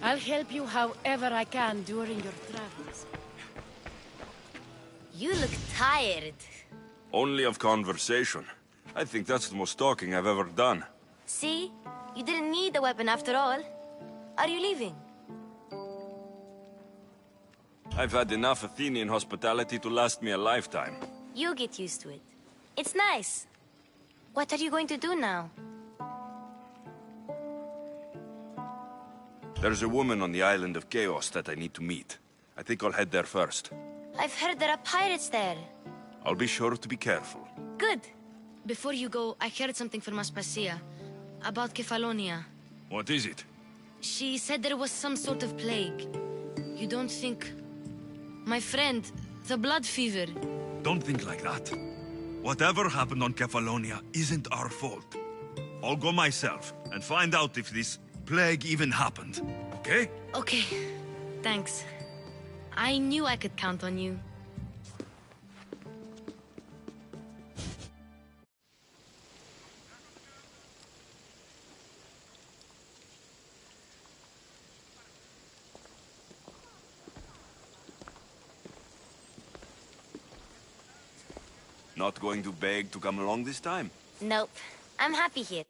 I'll help you however I can during your travels. You look tired. Only of conversation. I think that's the most talking I've ever done. See? You didn't need the weapon after all. Are you leaving? I've had enough Athenian hospitality to last me a lifetime. You get used to it. It's nice. What are you going to do now? There's a woman on the island of Chaos that I need to meet. I think I'll head there first. I've heard there are pirates there. I'll be sure to be careful. Good. Before you go, I heard something from Aspasia. About Kefalonia. What is it? She said there was some sort of plague. You don't think... My friend, the blood fever. Don't think like that. Whatever happened on Kefalonia isn't our fault. I'll go myself and find out if this plague even happened. Okay? Okay. Thanks. I knew I could count on you. Not going to beg to come along this time? Nope. I'm happy here.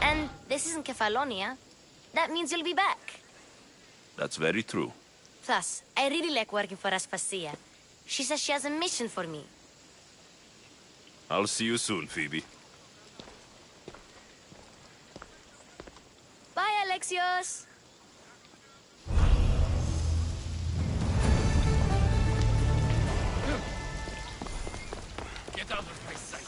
And this isn't Kefalonia. That means you'll be back. That's very true. Plus, I really like working for Aspasia. She says she has a mission for me. I'll see you soon, Phoebe. Bye, Alexios! Get out of my sight!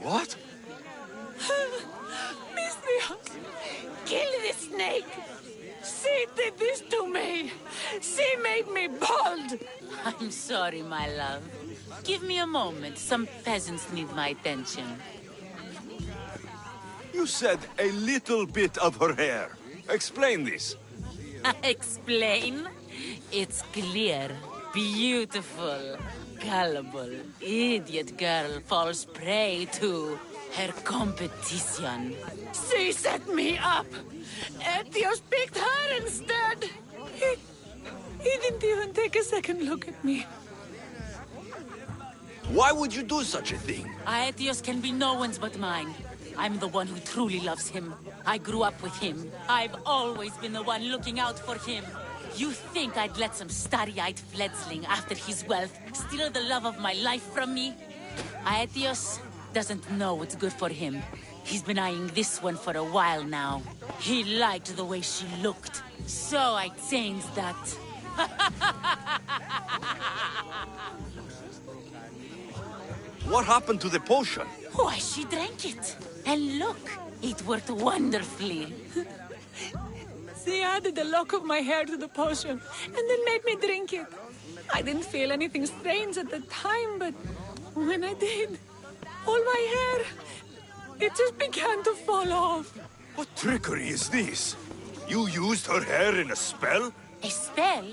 What? Misthios! Kill the snake! She did this to me! She made me bald! I'm sorry, my love. Give me a moment. Some peasants need my attention. You said a little bit of her hair. Explain this. Explain? It's clear, beautiful, gullible, idiot girl falls prey to her competition. She set me up! Etios picked her instead! He didn't even take a second look at me. Why would you do such a thing? Aetios can be no one's but mine. I'm the one who truly loves him. I grew up with him. I've always been the one looking out for him. You think I'd let some starry-eyed fledgling after his wealth steal the love of my life from me? Aetios doesn't know what's good for him. He's been eyeing this one for a while now. He liked the way she looked, so I changed that. What happened to the potion? Why, she drank it. And look, it worked wonderfully. She added a lock of my hair to the potion, and then made me drink it. I didn't feel anything strange at the time, but when I did, all my hair, it just began to fall off. What trickery is this? You used her hair in a spell? A spell?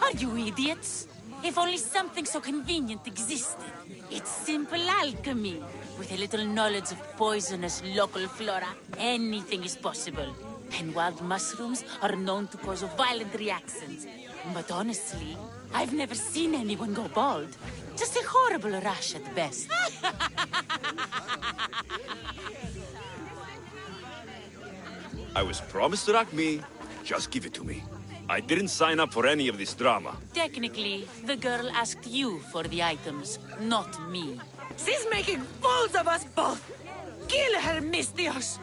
Are you idiots? If only something so convenient existed. It's simple alchemy. With a little knowledge of poisonous local flora, anything is possible. And wild mushrooms are known to cause violent reactions. But honestly, I've never seen anyone go bald. Just a horrible rash at best. I was promised Rakmi. Just give it to me. I didn't sign up for any of this drama. Technically, the girl asked you for the items, not me. She's making fools of us both! Kill her, Misthios!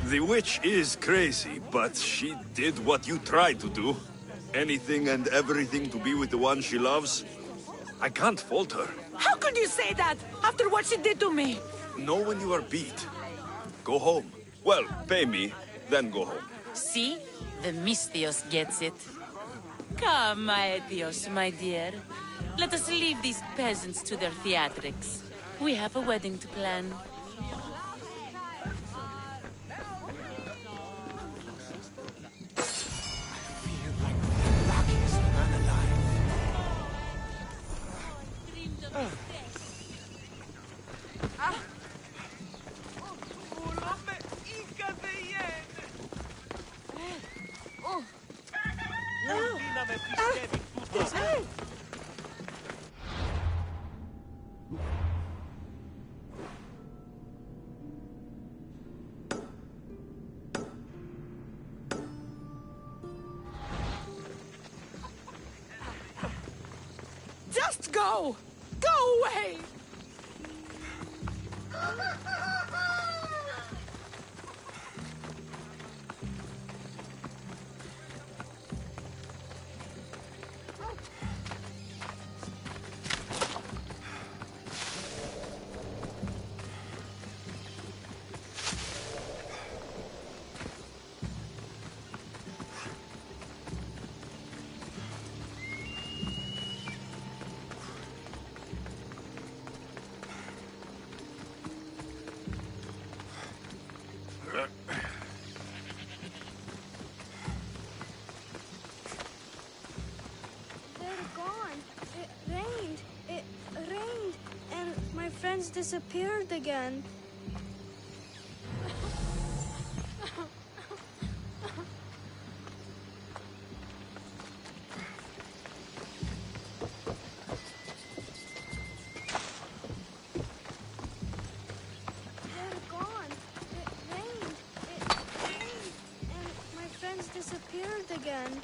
The witch is crazy, but she did what you tried to do. Anything and everything to be with the one she loves. I can't fault her. How could you say that after what she did to me? know when you are beat. Go home. Well, pay me, then go home. See? The Mystios gets it. Come, Aetios, my dear. Let us leave these peasants to their theatrics. We have a wedding to plan. Just go! Go away! Friends disappeared again. They're gone. It rained, and my friends disappeared again.